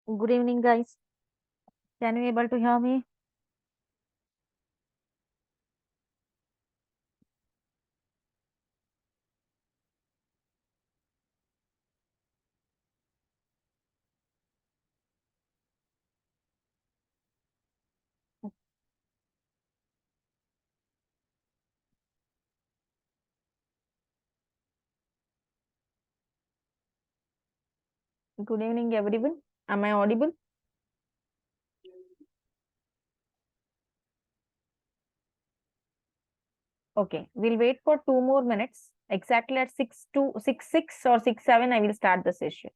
Good evening, guys. Can you able to hear me? Good evening, everyone. Am I audible? Okay, we'll wait for 2 more minutes. Exactly at 6 or 6:07, I will start the session.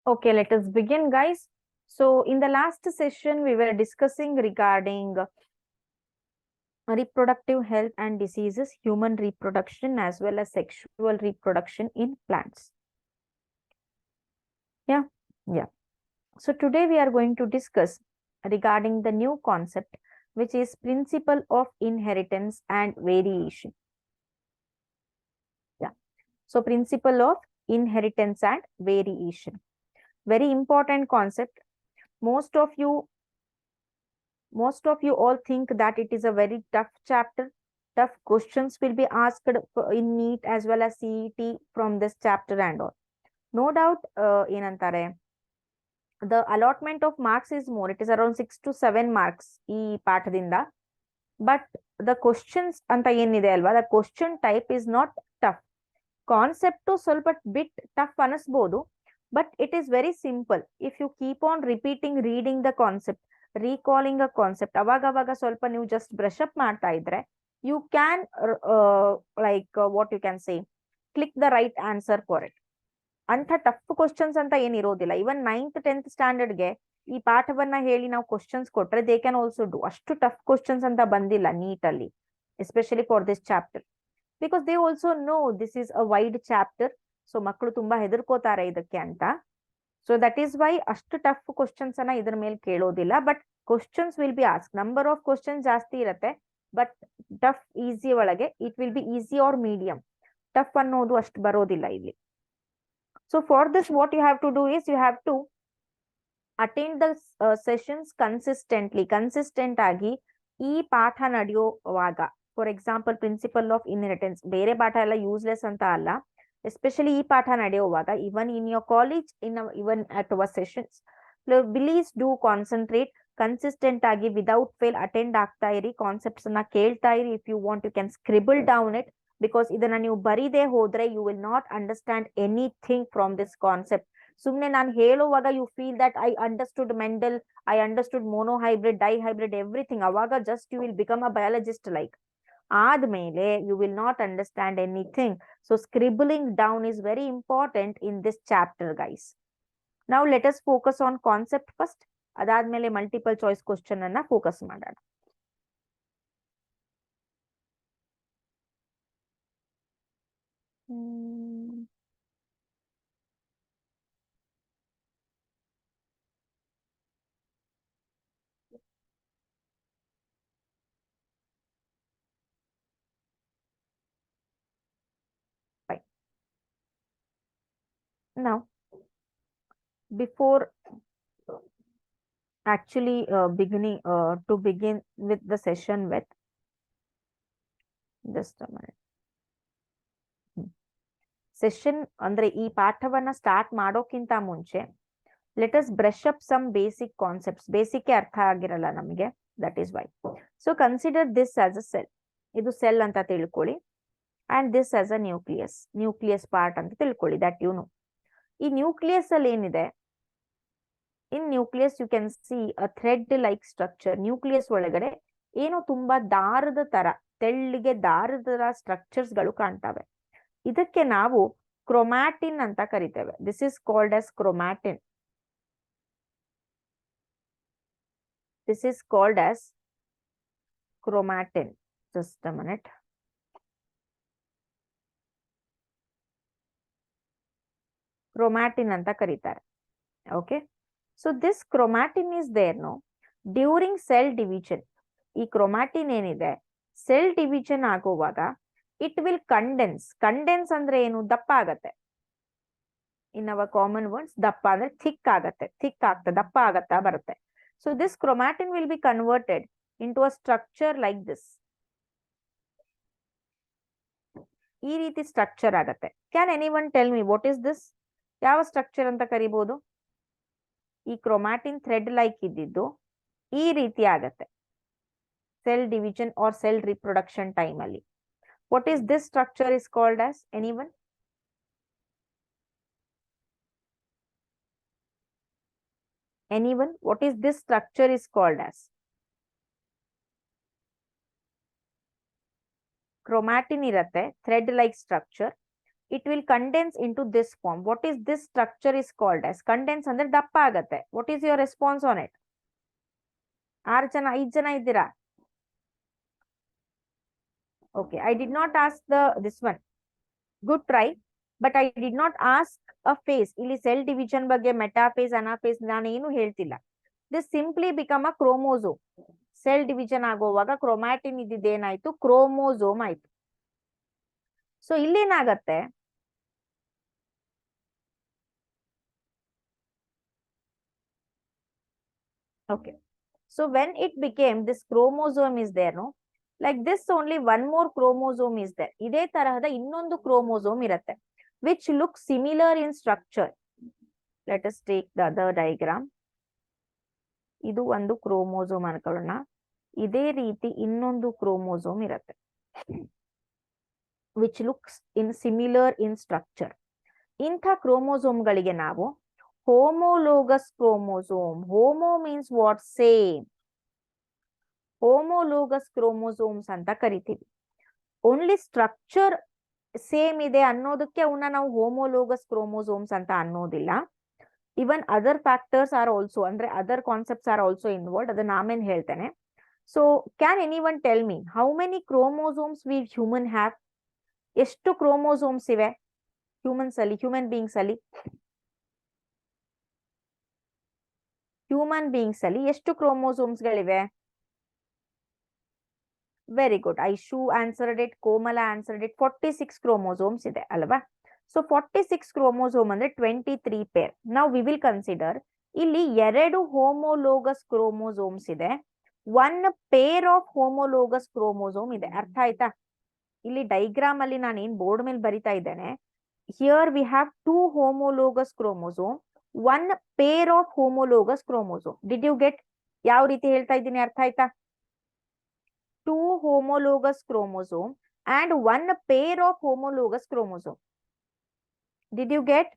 Okay, let us begin, guys. So, in the last session, we were discussing regarding reproductive health and diseases, human reproduction, as well as sexual reproduction in plants. Yeah, yeah. So today we are going to discuss regarding the new concept, which is principle of inheritance and variation. Yeah. So principle of inheritance and variation. Very important concept. Most of you, most of you all think that it is a very tough chapter. Tough questions will be asked in NEET as well as CET from this chapter and all. No doubt, ಏನಂತಾರೆ, the allotment of marks is more. It is around 6 to 7 marks ಈ ಪಾಠದಿಂದ. But the questions ಅಂತ ಏನಿದೆ ಅಲ್ವಾ, the question type is not tough. Concept ಸ್ವಲ್ಪ bit tough ಅನಿಸ್ಬೋದು, but it is very simple. If you keep on repeating reading the concept, recalling a concept, ಅವಾಗ ಸ್ವಲ್ಪ ನೀವು just brush up ಮಾಡ್ತಾ ಇದ್ರೆ you can like what you can say click the right answer for it. ಅಂಥ tough questions ಅಂತ ಏನಿರೋದಿಲ್ಲ. ಇವನ್ 9th 10th ಸ್ಟ್ಯಾಂಡರ್ಡ್ಗೆ ಈ ಪಾಠವನ್ನ ಹೇಳಿ ನಾವು ಕ್ವಶನ್ಸ್ ಕೊಟ್ರೆ ದೇ ಕ್ಯಾನ್ ಆಲ್ಸೋ ಡೂ. ಅಷ್ಟು ಟಫ್ ಕ್ವಶನ್ಸ್ ಅಂತ ಬಂದಿಲ್ಲ ನೀಟಲ್ಲಿ, especially for this chapter, because they also know this is a wide chapter. So ಮಕ್ಕಳು ತುಂಬಾ ಹೆದರ್ಕೋತಾರೆ ಇದಕ್ಕೆ ಅಂತ. ಸೊ ದಟ್ ಈಸ್ ವೈ ಅಷ್ಟು ಟಫ್ ಕ್ವಶನ್ಸ್ ಅನ್ನ ಇದ್ರ ಮೇಲೆ ಕೇಳೋದಿಲ್ಲ. But questions will be ask, number of questions ಜಾಸ್ತಿ ಇರತ್ತೆ. ಬಟ್ ಟಫ್ ಈಸಿ ಒಳಗೆ it will be easy or medium. Tough ಅನ್ನೋದು ಅಷ್ಟು ಬರೋದಿಲ್ಲ ಇಲ್ಲಿ. So for this, what you have to do is you have to attend the sessions consistent ಆಗಿ ಈ ಪಾಠ ನಡೆಯುವಾಗ, for example principle of inheritance, ಬೇರೆ ಪಾಠ ಎಲ್ಲ ಯೂಸ್ಲೆಸ್ ಅಂತ ಅಲ್ಲ, ಎಸ್ಪೆಷಲಿ ಈ ಪಾಠ ನಡೆಯುವಾಗ even in your college, even at our sessions, please do concentrate, consistent ಆಗಿ ವಿದೌಟ್ ಫೇಲ್ ಅಟೆಂಡ್ ಆಗ್ತಾ ಇರಿ, ಕಾನ್ಸೆಪ್ಟ್ಸ್ ನ ಕೇಳ್ತಾ ಇರಿ. If you want you can scribble down it, because ಇದನ್ನ ನೀವು ಬರೀದೇ ಹೋದ್ರೆ you will not understand anything from this concept. ಸುಮ್ನೆ ನಾನು ಹೇಳುವಾಗ you feel that I understood Mendel, I understood monohybrid, dihybrid, everything, ಅವಾಗ just you will become a biologist like. ಆದ್ಮೇಲೆ you will not understand anything. So scribbling down is very important in this chapter guys. ನಾವು let us focus on concept first, ಅದಾದ್ಮೇಲೆ multiple choice question ಅನ್ನ focus ಮಾಡೋಣ. Fine. Now, before actually to begin with the session with, just a minute. Session ಅಂದ್ರೆ ಈ ಪಾಠವನ್ನ start ಮಾಡೋಕ್ಕಿಂತ ಮುಂಚೆ let us brush up some basic concepts. Basic ಅರ್ಥ ಆಗಿರಲ್ಲ ನಮಗೆ, that is why. So consider this as a cell, ಇದು cell ಅಂತ ತಿಳ್ಕೊಳ್ಳಿ, and this as a nucleus part ಅಂತ ತಿಳ್ಕೊಳ್ಳಿ, ದಟ್ ಯು ನೋ. ಈ ನ್ಯೂಕ್ಲಿಯಸ್ ಅಲ್ಲಿ ಏನಿದೆ, in nucleus you can see a thread like structure. Nucleus ಒಳಗಡೆ ಏನೋ ತುಂಬಾ ದಾರದ ತರ, ತೆಳ್ಳಿಗೆ ದಾರದ ತರ ಸ್ಟ್ರಕ್ಚರ್ಸ್ ಗಳು ಕಾಣ್ತವೆ. ಇದಕ್ಕೆ ನಾವು ಕ್ರೊಮ್ಯಾಟಿನ್ ಅಂತ ಕರಿತೇವೆ. This is called as chromatin. This is called as chromatin. Just a minute. Chromatin ಅಂತ ಕರೀತಾರೆ. Okay, so this chromatin is there no during cell division. ಈ ಕ್ರೊಮ್ಯಾಟಿನ್ ಏನಿದೆ, ಸೆಲ್ ಡಿವಿಷನ್ ಆಗುವಾಗ ಇಟ್ ವಿಲ್ ಕಂಡೆನ್ಸ್ ಅಂದ್ರೆ ಏನು, ದಪ್ಪ ಆಗತ್ತೆ. ಇನ್ ಅವರ್ ಕಾಮನ್ ವರ್ಡ್ಸ್, ದಪ್ಪ ಅಂದ್ರೆ ಥಿಕ್ ಆಗತ್ತೆ, ದಪ್ಪ ಆಗತ್ತಾ ಬರುತ್ತೆ. So this chromatin will be converted into a structure like this. ಈ ರೀತಿ ಸ್ಟ್ರಕ್ಚರ್ ಆಗತ್ತೆ. Can anyone tell me what is this? ಯಾವ ಸ್ಟ್ರಕ್ಚರ್ ಅಂತ ಕರಿಬಹುದು? ಈ ಕ್ರೊಮ್ಯಾಟಿನ್ ಥ್ರೆಡ್ ಲೈಕ್ ಇದ್ದಿದ್ದು ಈ ರೀತಿ ಆಗತ್ತೆ cell division or cell reproduction time ಅಲ್ಲಿ. What is this structure is called as? Anyone? What is this structure is called as? Chromatin irutte, thread like structure. It will condense into this form. What is this structure is called as? Condense andre dappa agatte. What is your response on it? 5 jana iddira. Okay, I did not ask this one. Good try, but I did not ask a phase. ಇಲ್ಲಿ cell division ಬಗ್ಗೆ metaphase, anaphase ನಾನು ಏನು ಹೇಳ್ತಿಲ್ಲ. This simply become a chromosome. Cell division ಆಗುವಾಗ chromatin ಇದ್ದಿದ್ದೇನಾಯ್ತು, chromosome ಆಯ್ತು. So ಇಲ್ಲೇನಾಗತ್ತೆ, okay, so when it became this chromosome is there, no, like this only one more chromosome is there. ಇದೇ ತರಹದ ಇನ್ನೊಂದು ಕ್ರೋಮೋಸೋಮ್ ಇರುತ್ತೆ, which looks similar in structure. Let us take the other diagram. ಇದು ಒಂದು chromosome ಅನ್ಕೊಳ್ಳೋಣ. ಇದೇ ರೀತಿ ಇನ್ನೊಂದು chromosome ಇರುತ್ತೆ, which looks similar in structure. ಇಂಥ ಕ್ರೋಮೋಸೋಮ್ಗಳಿಗೆ ನಾವು homologous chromosome. Homo means what? Same. Homologous chromosomes ಅಂತ ಕರಿತೀವಿ. ಓನ್ಲಿ ಸ್ಟ್ರಕ್ಚರ್ ಸೇಮ್ ಇದೆ ಅನ್ನೋದಕ್ಕೆ ಅವನ್ನ ನಾವು ಹೋಮೋಲೋಗಸ್ ಕ್ರೋಮೋಸೋಮ್ಸ್ ಅಂತ ಅನ್ನೋದಿಲ್ಲ. Even other factors are also, ಅಂದ್ರೆ other concepts are also involved. ಅದನ್ನ ಆಮೇಲೆ ಹೇಳ್ತೇನೆ. So can anyone tell me how many chromosomes we human have? ಎಷ್ಟು ಕ್ರೋಮೋಸೋಮ್ಸ್ ಇವೆ ಹ್ಯೂಮನ್ಸ್ ಅಲ್ಲಿ, ಹ್ಯೂಮನ್ ಬೀಯಿಂಗ್ಸ್ ಅಲ್ಲಿ? ಹ್ಯೂಮನ್ ಬೀಯಿಂಗ್ಸ್ ಅಲ್ಲಿ ಎಷ್ಟು ಕ್ರೋಮೋಸೋಮ್ಸ್ ಗಳಿವೆ? Very good. Aishu answered it, Komala answered it. 46 chromosomes ಇದೆ ಅಲ್ವಾ? ಸೊ 46 ಕ್ರೋಮೋಸೋಮ್ ಅಂದ್ರೆ 23 ಪೇರ್. ನಾವು ವಿ ವಿಲ್ ಕನ್ಸಿಡರ್ ಇಲ್ಲಿ 2 ಹೋಮೋಲೋಗಸ್ ಕ್ರೋಮೋಸೋಮ್ಸ್ ಇದೆ, 1 ಪೇರ್ ಆಫ್ ಹೋಮೋಲೋಗಸ್ ಕ್ರೋಮೋಸೋಮ್ ಇದೆ. ಅರ್ಥ ಆಯ್ತಾ? ಇಲ್ಲಿ ಡೈಗ್ರಾಮ್ ಅಲ್ಲಿ ನಾನು ಏನ್ ಬೋರ್ಡ್ ಮೇಲೆ ಬರಿತಾ ಇದ್ದೇನೆ, here we have 2 homologous chromosome, 1 pair of homologous chromosome. Did you get? ಯಾವ ರೀತಿ ಹೇಳ್ತಾ ಇದ್ದೀನಿ, ಅರ್ಥ ಆಯ್ತಾ? 2 homologous chromosome and 1 pair of homologous chromosome. Did you get?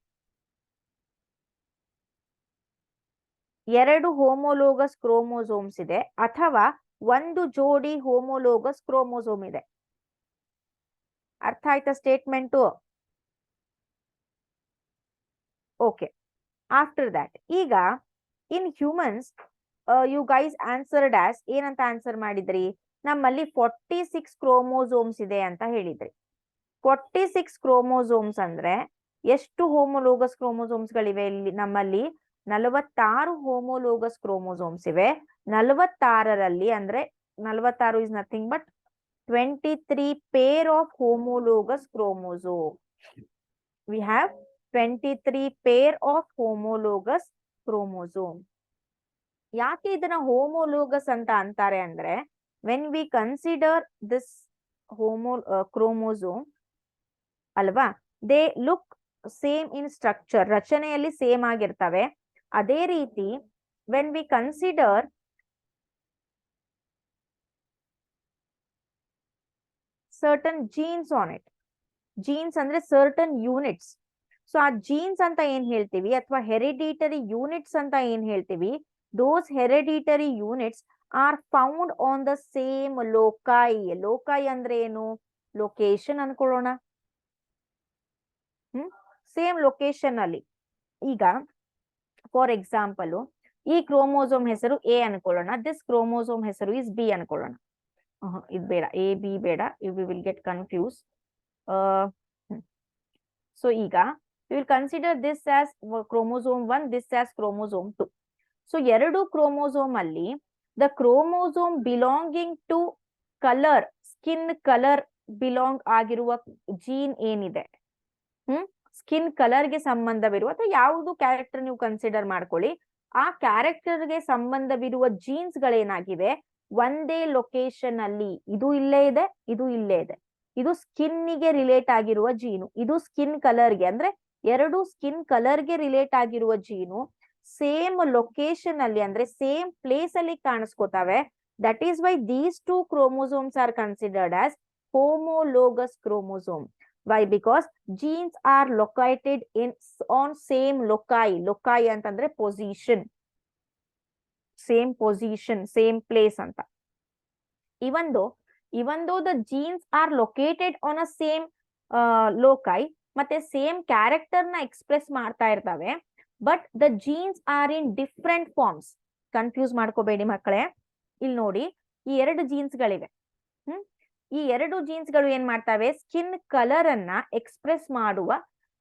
2 homologous chromosomes ಇದೆ ಅಥವಾ 1 ಜೋಡಿ homologous chromosome ಇದೆ. ಅರ್ಥ ಆಯ್ತಾ ಸ್ಟೇಟ್ಮೆಂಟ್? ಓಕೆ. ಆಫ್ಟರ್ ದಟ್ ಈಗ in humans you guys answered as ಏನಂತ ಆನ್ಸರ್ ಮಾಡಿದ್ರಿ? ನಮ್ಮಲ್ಲಿ 46 ಕ್ರೋಮೋಸೋಮ್ಸ್ ಇದೆ ಅಂತ ಹೇಳಿದ್ರಿ. 46 ಕ್ರೋಮೋಸೋಮ್ಸ್ ಅಂದ್ರೆ ಎಷ್ಟು ಹೋಮೋಲೋಗಸ್ ಕ್ರೋಮೋಸೋಮ್ಸ್ ಗಳಿವೆ? ಇಲ್ಲಿ ನಮ್ಮಲ್ಲಿ 46 ಹೋಮೋಲೋಗಸ್ ಕ್ರೋಮೋಸೋಮ್ಸ್ ಇವೆ. 46ರಲ್ಲಿ ಅಂದ್ರೆ 46 is nothing but 23 peer of homologous chromosome. We have 23 peer of homologous chromosome. ಯಾಕೆ ಇದನ್ನ ಹೋಮೋಲೋಗಸ್ ಅಂತ ಅಂತಾರೆ ಅಂದ್ರೆ, when we consider this chromosome ಅಲ್ವಾ, they look same in structure, ರಚನೆಯಲ್ಲಿ ಸೇಮ್ ಆಗಿರ್ತವೆ. ಅದೇ ರೀತಿ when we consider certain genes on it, genes ಅಂದ್ರೆ certain units, ಸೊ ಆ ಜೀನ್ಸ್ ಅಂತ ಏನ್ ಹೇಳ್ತೀವಿ ಅಥವಾ ಹೆರಿಡಿಟರಿ ಯೂನಿಟ್ಸ್ ಅಂತ ಏನ್ ಹೇಳ್ತೀವಿ, those hereditary units are found on the same loci. loci ಅಂದ್ರೆ ಏನು? ಲೊಕೇಶನ್ ಅನ್ಕೊಳ್ಳೋಣ. ಸೇಮ್ ಲೊಕೇಶನ್ ಅಲ್ಲಿ. ಈಗ ಫಾರ್ ಎಕ್ಸಾಂಪಲ್ ಈ ಕ್ರೋಮೋಸೋಮ್ ಹೆಸರು ಎ ಅನ್ಕೊಳ್ಳೋಣ, ದಿಸ್ ಕ್ರೋಮೋಸೋಮ್ ಹೆಸರು ಇಸ್ ಬಿ ಅನ್ಕೊಳ್ಳೋಣ. ಇದು ಬೇಡ, ಎ ಬಿ ಬೇಡ, we will get confuse. So ಈಗ we will consider this as chromosome 1, this as chromosome 2. So 2 chromosome ಅಲ್ಲಿ the chromosome belonging to color, skin color belong ಆಗಿರುವ gene ಏನಿದೆ, skin colour ಗೆ ಸಂಬಂಧವಿರುವ ಅಥವಾ ಯಾವುದು ಕ್ಯಾರೆಕ್ಟರ್ ನೀವು ಕನ್ಸಿಡರ್ ಮಾಡ್ಕೊಳ್ಳಿ, ಆ ಕ್ಯಾರೆಕ್ಟರ್ ಗೆ ಸಂಬಂಧವಿರುವ ಜೀನ್ಸ್ ಗಳೇನಾಗಿವೆ ಒಂದೇ ಲೊಕೇಶನ್ ಅಲ್ಲಿ. ಇದು ಇಲ್ಲೇ ಇದೆ, ಇದು ಇಲ್ಲೇ ಇದೆ. ಇದು ಸ್ಕಿನ್ ಗೆ ರಿಲೇಟ್ ಆಗಿರುವ ಜೀನು, ಇದು ಸ್ಕಿನ್ ಕಲರ್ ಗೆ, ಅಂದ್ರೆ 2 ಸ್ಕಿನ್ ಕಲರ್ ಗೆ ರಿಲೇಟ್ ಆಗಿರುವ ಜೀನು ಸೇಮ್ ಲೊಕೇಶನ್ ಅಲ್ಲಿ ಅಂದ್ರೆ ಸೇಮ್ ಪ್ಲೇಸ್ ಅಲ್ಲಿ ಕಾಣಿಸ್ಕೋತಾವೆ. That is why these 2 chromosomes are considered as homologous chromosome. Why? Because genes are located on same loci. loci ಅಂತಂದ್ರೆ position, same position, same place ಅಂತ. even though the genes are located on a same loci, ಮತ್ತೆ same character ನ express ಮಾಡ್ತಾ ಇರ್ತವೆ, but the genes are in different forms. Confuse ಮಾಡ್ಕೋಬೇಡಿ ಮಕ್ಕಳೇ. ಇಲ್ಲಿ ನೋಡಿ, ಈ 2 ಜೀನ್ಸ್ ಗಳಿವೆ. ಈ 2 ಜೀನ್ಸ್ ಗಳು ಏನ್ ಮಾಡ್ತವೆ? ಸ್ಕಿನ್ ಕಲರ್ ಅನ್ನ ಎಕ್ಸ್ಪ್ರೆಸ್ ಮಾಡುವ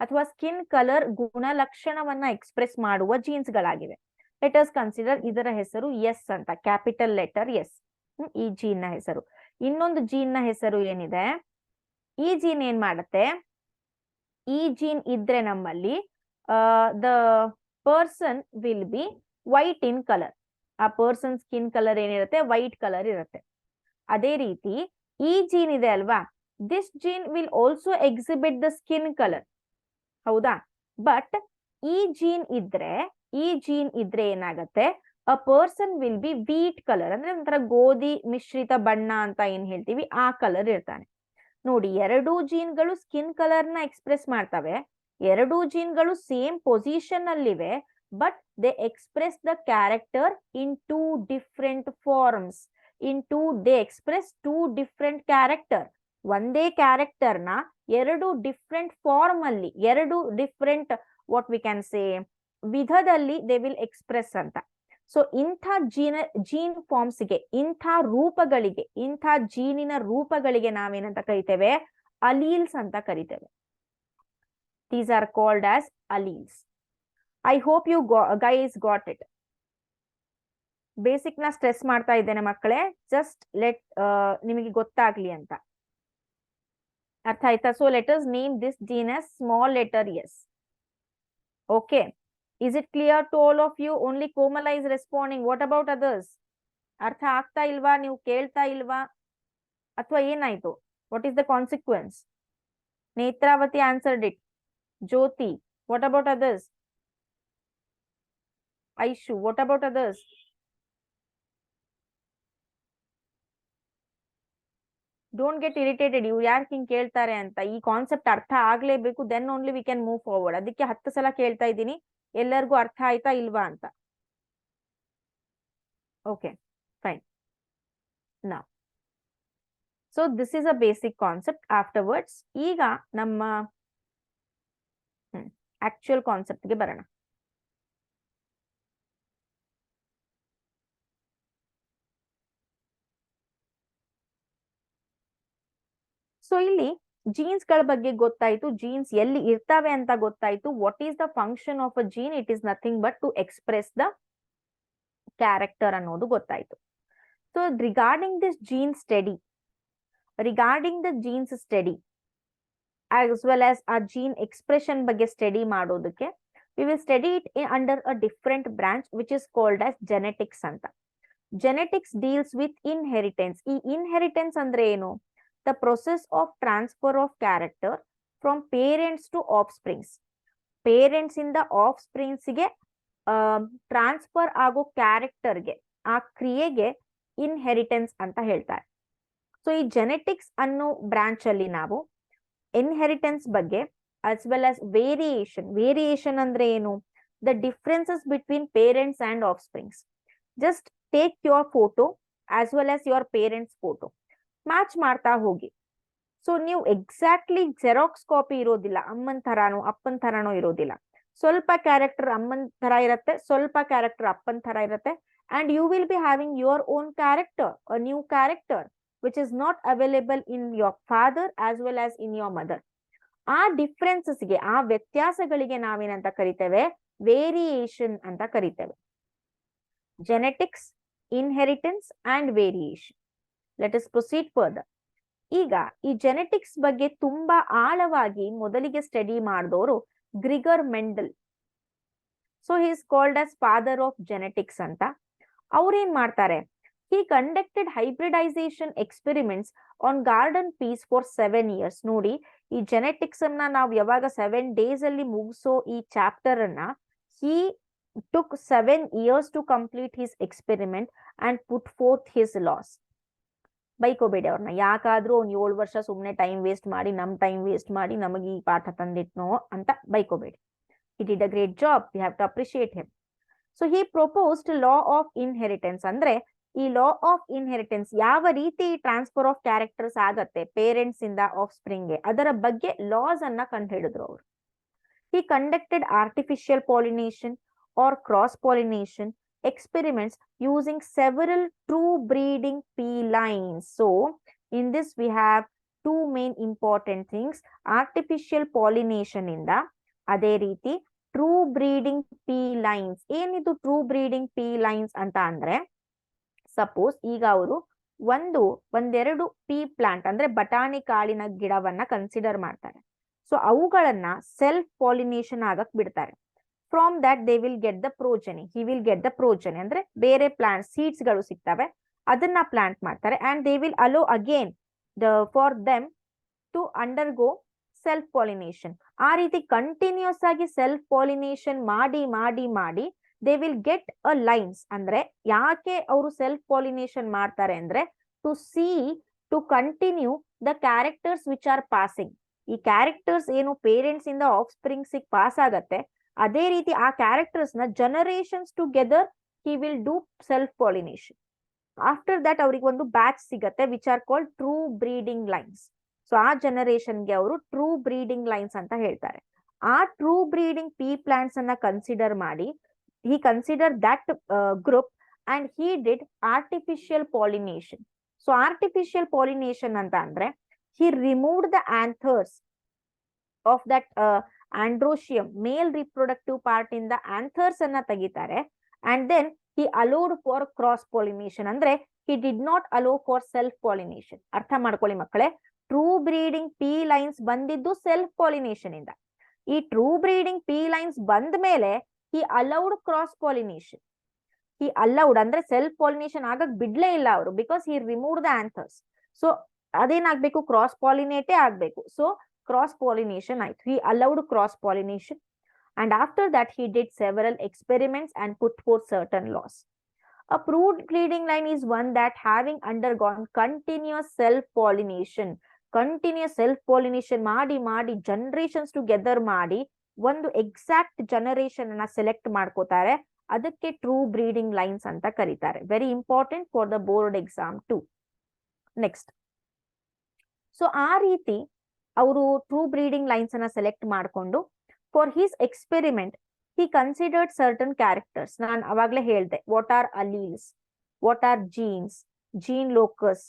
ಅಥವಾ ಸ್ಕಿನ್ ಕಲರ್ ಗುಣಲಕ್ಷಣವನ್ನ ಎಕ್ಸ್ಪ್ರೆಸ್ ಮಾಡುವ ಜೀನ್ಸ್ ಗಳಾಗಿವೆ. ಲೆಟ್ ಅಸ್ ಕನ್ಸಿಡರ್ ಇದರ ಹೆಸರು ಎಸ್ ಅಂತ, ಕ್ಯಾಪಿಟಲ್ ಲೆಟರ್ ಎಸ್, ಈ ಜೀನ್ ನ ಹೆಸರು. ಇನ್ನೊಂದು ಜೀನ್ ನ ಹೆಸರು ಏನಿದೆ, ಈ ಜೀನ್ ಏನ್ ಮಾಡುತ್ತೆ? ಈ ಜೀನ್ ಇದ್ರೆ ನಮ್ಮಲ್ಲಿ the person will be white in colour. ಆ ಪರ್ಸನ್ ಸ್ಕಿನ್ ಕಲರ್ ಏನಿರುತ್ತೆ? ವೈಟ್ ಕಲರ್ ಇರುತ್ತೆ. ಅದೇ ರೀತಿ ಈ ಜೀನ್ ಇದೆ ಅಲ್ವಾ, this gene will also exhibit the skin colour, ಹೌದಾ? ಬಟ್ ಈ ಜೀನ್ ಇದ್ರೆ ಏನಾಗತ್ತೆ? A person will be wheat colour, ಅಂದ್ರೆ ಒಂಥರ ಗೋಧಿ ಮಿಶ್ರಿತ ಬಣ್ಣ ಅಂತ ಏನ್ ಹೇಳ್ತೀವಿ, ಆ ಕಲರ್ ಇರ್ತಾನೆ. ನೋಡಿ, 2 ಜೀನ್ಗಳು ಸ್ಕಿನ್ ಕಲರ್ ನ ಎಕ್ಸ್ಪ್ರೆಸ್ ಮಾಡ್ತವೆ, 2 ಜೀನ್ಗಳು ಸೇಮ್ ಪೊಸಿಷನ್ ಅಲ್ಲಿವೆ, but they express the character in 2 different forms. They express 2 different character. ಒಂದೇ ಕ್ಯಾರೆಕ್ಟರ್ ನ 2 ಡಿಫ್ರೆಂಟ್ ಫಾರ್ಮ್ ಅಲ್ಲಿ, 2 different what we can say ವಿಧದಲ್ಲಿ ದೇ ವಿಲ್ ಎಕ್ಸ್ಪ್ರೆಸ್ ಅಂತ. ಸೊ ಇಂಥ ಜೀನ್ ಫಾರ್ಮ್ಸ್ ಗೆ, ಇಂಥ ರೂಪಗಳಿಗೆ, ಇಂಥ ಜೀನಿನ ರೂಪಗಳಿಗೆ ನಾವೇನಂತ ಕರಿತೇವೆ? ಅಲೀಲ್ಸ್ ಅಂತ ಕರಿತೇವೆ. These are called as alleles. I hope you guys got it. Basic ನ ಸ್ಟ್ರೆಸ್ ಮಾಡ್ತಾ ಇದ್ದೇನೆ ಮಕ್ಕಳೇ, ಜಸ್ಟ್ ನಿಮಗೆ ಗೊತ್ತಾಗ್ಲಿ ಅಂತ. ಅರ್ಥ ಆಯ್ತಾ? So let us name this gene as small letter S. Okay, Is it clear to all of you? Only Komala is responding. What about others? ಅರ್ಥ ಆಗ್ತಾ ಇಲ್ವಾ, ನೀವು ಕೇಳ್ತಾ ಇಲ್ವಾ, ಅಥವಾ ಏನಾಯ್ತು? What is the consequence? Netravati answered it. Jyoti, what about others? Aishu, what about others? Don't get irritated. You ಯಾಕೆ ಹಿಂಗ್ ಕೇಳ್ತಾರೆ ಅಂತ. ಈ ಕಾನ್ಸೆಪ್ಟ್ ಅರ್ಥ ಆಗ್ಲೇಬೇಕು, then only we can move forward. ಅದಕ್ಕೆ 10 ಸಲ ಕೇಳ್ತಾ ಇದ್ದೀನಿ, ಎಲ್ಲರಿಗೂ ಅರ್ಥ ಆಯ್ತಾ ಇಲ್ವಾ ಅಂತ. Okay, fine. Now, so this is a basic concept. Afterwards, ಈಗ ನಮ್ಮ actual concept ಗೆ ಬರೋಣ. ಸೊ ಇಲ್ಲಿ ಜೀನ್ಸ್ ಗಳ ಬಗ್ಗೆ ಗೊತ್ತಾಯ್ತು, ಜೀನ್ಸ್ ಎಲ್ಲಿ ಇರ್ತವೆ ಅಂತ ಗೊತ್ತಾಯ್ತು. What is the function of a gene? It is nothing but to express the character ಅನ್ನೋದು ಗೊತ್ತಾಯ್ತು. So regarding this gene study, regarding the genes study as well as ಆ ಜೀನ್ ಎಕ್ಸ್ಪ್ರೆಷನ್ ಬಗ್ಗೆ ಸ್ಟಡಿ ಮಾಡೋದಕ್ಕೆ we will study it under a different branch which is called as genetics ಅಂತ. Genetics deals with inheritance. ಈ inheritance ಅಂದ್ರೆ ಏನು? The process of transfer of character from parents to offsprings. Parents ಇಂದ offsprings ಗೆ transfer ಆಗೋ ಕ್ಯಾರೆಕ್ಟರ್ಗೆ, ಆ ಕ್ರಿಯೆಗೆ inheritance ಅಂತ ಹೇಳ್ತಾರೆ. ಸೊ ಈ ಜೆನೆಟಿಕ್ಸ್ ಅನ್ನೋ ಬ್ರಾಂಚ್ ಅಲ್ಲಿ ನಾವು ಇನ್ಹೆರಿಟೆನ್ಸ್ ಬಗ್ಗೆ as well as variation ಅಂದ್ರೆ ಏನು? The differences between parents and offsprings. Just take your photo as well as your parents photo, match ಮಾಡ್ತಾ ಹೋಗಿ. ಸೊ ನೀವು ಎಕ್ಸಾಕ್ಟ್ಲಿ ಜೆರಾಕ್ಸ್ ಕಾಪಿ ಇರೋದಿಲ್ಲ, ಅಮ್ಮನ್ ತರಾನೋ ಅಪ್ಪನ್ ತರಾನೋ ಇರೋದಿಲ್ಲ. ಸ್ವಲ್ಪ ಕ್ಯಾರೆಕ್ಟರ್ ಅಮ್ಮನ್ ತರ ಇರುತ್ತೆ, ಸ್ವಲ್ಪ ಕ್ಯಾರೆಕ್ಟರ್ ಅಪ್ಪನ್ ತರ ಇರುತ್ತೆ. and you will be having your own character, a new character which is not available in your father as well as in your mother. ಆ ಡಿಫ್ರೆನ್ಸಸ್ಗೆ, ಆ ವ್ಯತ್ಯಾಸಗಳಿಗೆ ನಾವೇನಂತ ಕರಿತೇವೆ? ವೇರಿಯೇಷನ್ ಅಂತ ಕರಿತೇವೆ. Genetics, inheritance and variation. Let us proceed further. ಈಗ ಈ genetics ಬಗ್ಗೆ ತುಂಬಾ ಆಳವಾಗಿ ಮೊದಲಿಗೆ ಸ್ಟಡಿ ಮಾಡಿದವರು Gregor Mendel. So he is called as father of genetics ಅಂತ. ಅವ್ರೇನ್ ಮಾಡ್ತಾರೆ? he conducted hybridization experiments on garden peas for 7 years. ನೋಡಿ, ಈ ಜೆನೆಟಿಕ್ಸ್ ಅನ್ನ ನಾವು ಯಾವಾಗ 7 days ಅಲ್ಲಿ ಮುಗಿಸೋ ಈ ಚಾಪ್ಟರ್ ಅನ್ನ he took 7 years to complete his experiment and put forth his laws. ಬೈಕೋಬೇಡಿ ಅವ್ರನ್ನ. ಯಾಕಾದ್ರೂ ಒಂದ್ 7 ವರ್ಷ ಸುಮ್ನೆ ಟೈಮ್ ವೇಸ್ಟ್ ಮಾಡಿ, ನಮ್ ಟೈಮ್ ವೇಸ್ಟ್ ಮಾಡಿ ನಮಗೆ ಈ ಪಾಠ ತಂದಿಟ್ನೋ ಅಂತ ಬೈಕೋಬೇಡಿ. he did a great job. we have to appreciate him. so he proposed law of inheritance. ಅಂದ್ರೆ ಈ ಲಾ ಆಫ್ ಇನ್ಹೆರಿಟೆನ್ಸ್ ಯಾವ ರೀತಿ ಟ್ರಾನ್ಸ್ಫರ್ ಆಫ್ ಕ್ಯಾರೆಕ್ಟರ್ಸ್ ಆಗತ್ತೆ ಪೇರೆಂಟ್ಸ್ ಇಂದ ಆಫ್ ಸ್ಪ್ರಿಂಗ್ಗೆ, ಅದರ ಬಗ್ಗೆ ಲಾಸ್ ಅನ್ನ ಕಂಡು ಹಿಡಿದ್ರು ಅವರು. he conducted artificial pollination or cross pollination experiments using several true breeding pea lines. so in this we have two main important things: artificial pollination ಇಂದ, ಅದೇ ರೀತಿ ಟ್ರೂ ಬ್ರೀಡಿಂಗ್ ಪೀ ಲೈನ್ಸ್. ಏನಿದು ಟ್ರೂ ಬ್ರೀಡಿಂಗ್ ಪೀ lines ಅಂತ ಅಂದ್ರೆ, suppose ಈಗ ಅವರು ಒಂದೆರಡು ಪೀ plant ಅಂದ್ರೆ ಬಟಾಣಿ ಕಾಳಿನ ಗಿಡವನ್ನ ಕನ್ಸಿಡರ್ ಮಾಡ್ತಾರೆ. ಸೊ ಅವುಗಳನ್ನ ಸೆಲ್ಫ್ ಪಾಲಿನೇಷನ್ ಆಗಕ್ ಬಿಡ್ತಾರೆ. From that they will get the progeny. He will get the progeny ಅಂದ್ರೆ ಬೇರೆ ಪ್ಲಾಂಟ್ ಸೀಡ್ಸ್ ಗಳು ಸಿಗ್ತವೆ, ಅದನ್ನ ಪ್ಲಾಂಟ್ ಮಾಡ್ತಾರೆ. And they will allow again for them to undergo self pollination. ಆ ರೀತಿ ಕಂಟಿನ್ಯೂಸ್ ಆಗಿ ಸೆಲ್ಫ್ ಪಾಲಿನೇಷನ್ ಮಾಡಿ ಮಾಡಿ ಮಾಡಿ they will get a lines. ಅಂದ್ರೆ ಯಾಕೆ ಅವರು ಸೆಲ್ಫ್ ಪಾಲಿನೇಷನ್ ಮಾಡ್ತಾರೆ ಅಂದ್ರೆ to continue the characters which are passing. ಈ ಕ್ಯಾರೆಕ್ಟರ್ಸ್ ಏನು ಪೇರೆಂಟ್ಸ್ ಇಂದ ಆಫ್ ಸ್ಪ್ರಿಂಗ್ಸ್ ಪಾಸ್ ಆಗತ್ತೆ, ಅದೇ ರೀತಿ ಆ ಕ್ಯಾರೆಕ್ಟರ್ಸ್ ನ generations together he will do self pollination. After that ಅವ್ರಿಗೆ ಒಂದು ಬ್ಯಾಚ್ ಸಿಗತ್ತೆ which are called true breeding lines. So ಆ ಜನರೇಷನ್ಗೆ ಅವರು ಟ್ರೂ ಬ್ರೀಡಿಂಗ್ ಲೈನ್ಸ್ ಅಂತ ಹೇಳ್ತಾರೆ. ಆ ಟ್ರೂ ಬ್ರೀಡಿಂಗ್ ಪೀ ಪ್ಲಾಂಟ್ಸ್ ಅನ್ನ ಕನ್ಸಿಡರ್ ಮಾಡಿ he considered that group and he did artificial pollination. so artificial pollination anta andre he removed the anthers of that androecium, male reproductive part in the anthers anna tagitare, and then he allowed for cross pollination. andre he did not allow for self pollination. ಅರ್ಥ ಮಾಡ್ಕೊಳ್ಳಿ ಮಕ್ಕಳೇ, true breeding ಪೀ lines ಬಂದಿದ್ದು self pollination ಇಂದ. ಈ true breeding ಪೀ lines ಬಂದ ಮೇಲೆ he allowed cross pollination. He allowed ಅಂದ್ರೆ self pollination ಆಗಕ್ ಬಿಡ್ಲೇ ಇಲ್ಲ ಅವರು, because he removed the anthers. So ಅದೇನಾಗ್ಬೇಕು, ಕ್ರಾಸ್ ಪಾಲಿನೇಟೇ ಆಗ್ಬೇಕು. ಸೊ ಕ್ರಾಸ್ ಪಾಲಿನೇಷನ್ ಆಯ್ತು. he allowed cross pollination, and after that he did several experiments and put forth certain laws. A proved breeding line is one that having undergone continuous self pollination ಮಾಡಿ ಮಾಡಿ generations together ಮಾಡಿ ಒಂದು exact generation ಅನ್ನ select ಮಾಡ್ಕೋತಾರೆ. ಅದಕ್ಕೆ true breeding lines ಅಂತ ಕರೀತಾರೆ. Very important for the board exam too. Next, so ಆ ರೀತಿ ಅವರು ಟ್ರೂ ಬ್ರೀಡಿಂಗ್ ಲೈನ್ಸ್ ಅನ್ನ ಸೆಲೆಕ್ಟ್ ಮಾಡಿಕೊಂಡು for his experiment he considered certain characters. ನಾನು ಅವಾಗ್ಲೇ ಹೇಳ್ದೆ, what are alleles, what are genes, gene locus,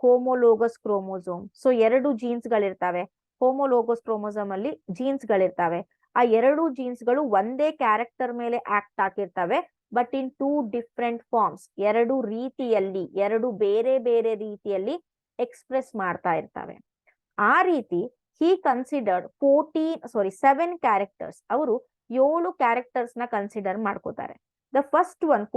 homologous chromosome. So ಎರಡು genes ಗಳಿರ್ತವೆ. ಹೋಮೋಲೋಗಸ್ ಕ್ರೋಮೋಸೋಮ್ ಅಲ್ಲಿ ಜೀನ್ಸ್ ಗಳಿರ್ತವೆ. ಆ ಎರಡು ಜೀನ್ಸ್ ಗಳು ಒಂದೇ ಕ್ಯಾರೆಕ್ಟರ್ ಮೇಲೆ ಆಕ್ಟ್ ಆಗಿರ್ತವೆ, but in two different forms, ಎರಡು ರೀತಿಯಲ್ಲಿ, ಎರಡು ಬೇರೆ ಬೇರೆ ರೀತಿಯಲ್ಲಿ ಎಕ್ಸ್ಪ್ರೆಸ್ ಮಾಡ್ತಾ ಇರ್ತವೆ. ಆ ರೀತಿ he considered 7 ಕ್ಯಾರೆಕ್ಟರ್ಸ್. ಅವರು 7 ಕ್ಯಾರೆಕ್ಟರ್ಸ್ ನ ಕನ್ಸಿಡರ್ ಮಾಡ್ಕೋತಾರೆ. The first and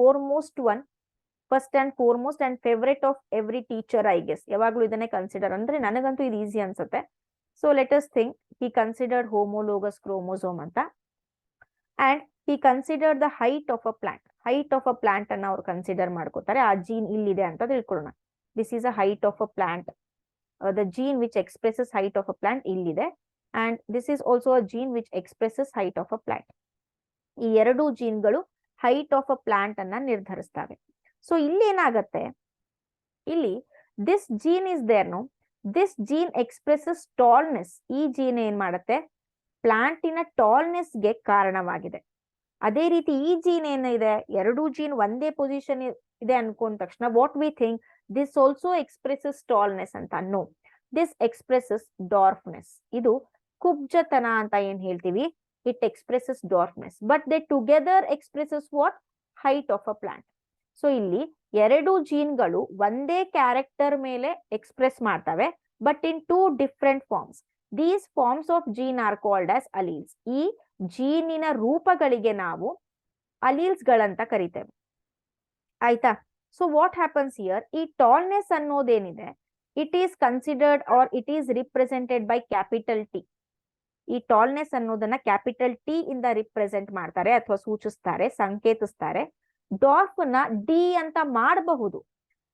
foremost and favourite of every teacher, I guess. ಯಾವಾಗ್ಲೂ ಇದನ್ನೇ ಕನ್ಸಿಡರ್, ಅಂದ್ರೆ ನನಗಂತೂ ಇದು ಈಸಿ ಅನ್ಸುತ್ತೆ. So let us think, he considered homologous chromosome ಅಂತ. And he considered the height of a plant ಅನ್ನ ಅವ್ರು ಕನ್ಸಿಡರ್ ಮಾಡ್ಕೋತಾರೆ. ಆ ಜೀನ್ ಇಲ್ಲಿದೆ ಅಂತ ತಿಳ್ಕೊಳ್ಳೋಣ. This is a height of a plant. The gene which expresses height of a plant ಇಲ್ಲಿದೆ, and this is also a gene which expresses height of a plant. ಈ ಎರಡು ಜೀನ್ಗಳು ಹೈಟ್ ಆಫ್ ಅ ಪ್ಲಾಂಟ್ ಅನ್ನ ನಿರ್ಧರಿಸ್ತವೆ. So ಇಲ್ಲಿ ಏನಾಗತ್ತೆ, ಇಲ್ಲಿ this gene is there no, this gene expresses tallness. ಈ ಜೀನ್ ಏನ್ ಮಾಡುತ್ತೆ, ಪ್ಲಾಂಟಿನ ಟಾಲ್ನೆಸ್ ಗೆ ಕಾರಣವಾಗಿದೆ. ಅದೇ ರೀತಿ ಈ ಜೀನ್ ಏನಿದೆ, ಎರಡು ಜೀನ್ ಒಂದೇ ಪೊಸಿಷನ್ ಇದೆ ಅನ್ಕೊಂಡ ತಕ್ಷಣ what we think, this also expresses tallness ಅಂತ. No, this expresses dwarfness. ಇದು ಕುಬ್ಜತನ ಅಂತ ಏನ್ ಹೇಳ್ತೀವಿ, it expresses dwarfness. But they together expresses what, height of a plant. So ಇಲ್ಲಿ ಎರಡು ಜೀನ್ಗಳು ಒಂದೇ ಕ್ಯಾರೆಕ್ಟರ್ ಮೇಲೆ ಎಕ್ಸ್ಪ್ರೆಸ್ ಮಾಡ್ತವೆ, but in two different forms. These forms of gene are called as alleles. ಈ ಜೀನಿನ ರೂಪಗಳಿಗೆ ನಾವು ಅಲೀಲ್ಸ್ ಗಳಂತ ಕರಿತೇವೆ. ಆಯ್ತಾ? ಸೊ ವಾಟ್ ಹ್ಯಾಪನ್ಸ್ ಹಿಯರ್, ಈ tallness ಅನ್ನೋದೇನಿದೆ, it is considered or it is represented by capital T. ಈ ಟಾಲ್ನೆಸ್ ಅನ್ನೋದನ್ನ ಕ್ಯಾಪಿಟಲ್ ಟಿ ಇಂದ ರಿಪ್ರೆಸೆಂಟ್ ಮಾಡ್ತಾರೆ ಅಥವಾ ಸೂಚಿಸ್ತಾರೆ, ಸಂಕೇತಿಸ್ತಾರೆ. ಡಾರ್ಫ್ ನ ಡಿ ಅಂತ ಮಾಡಬಹುದು,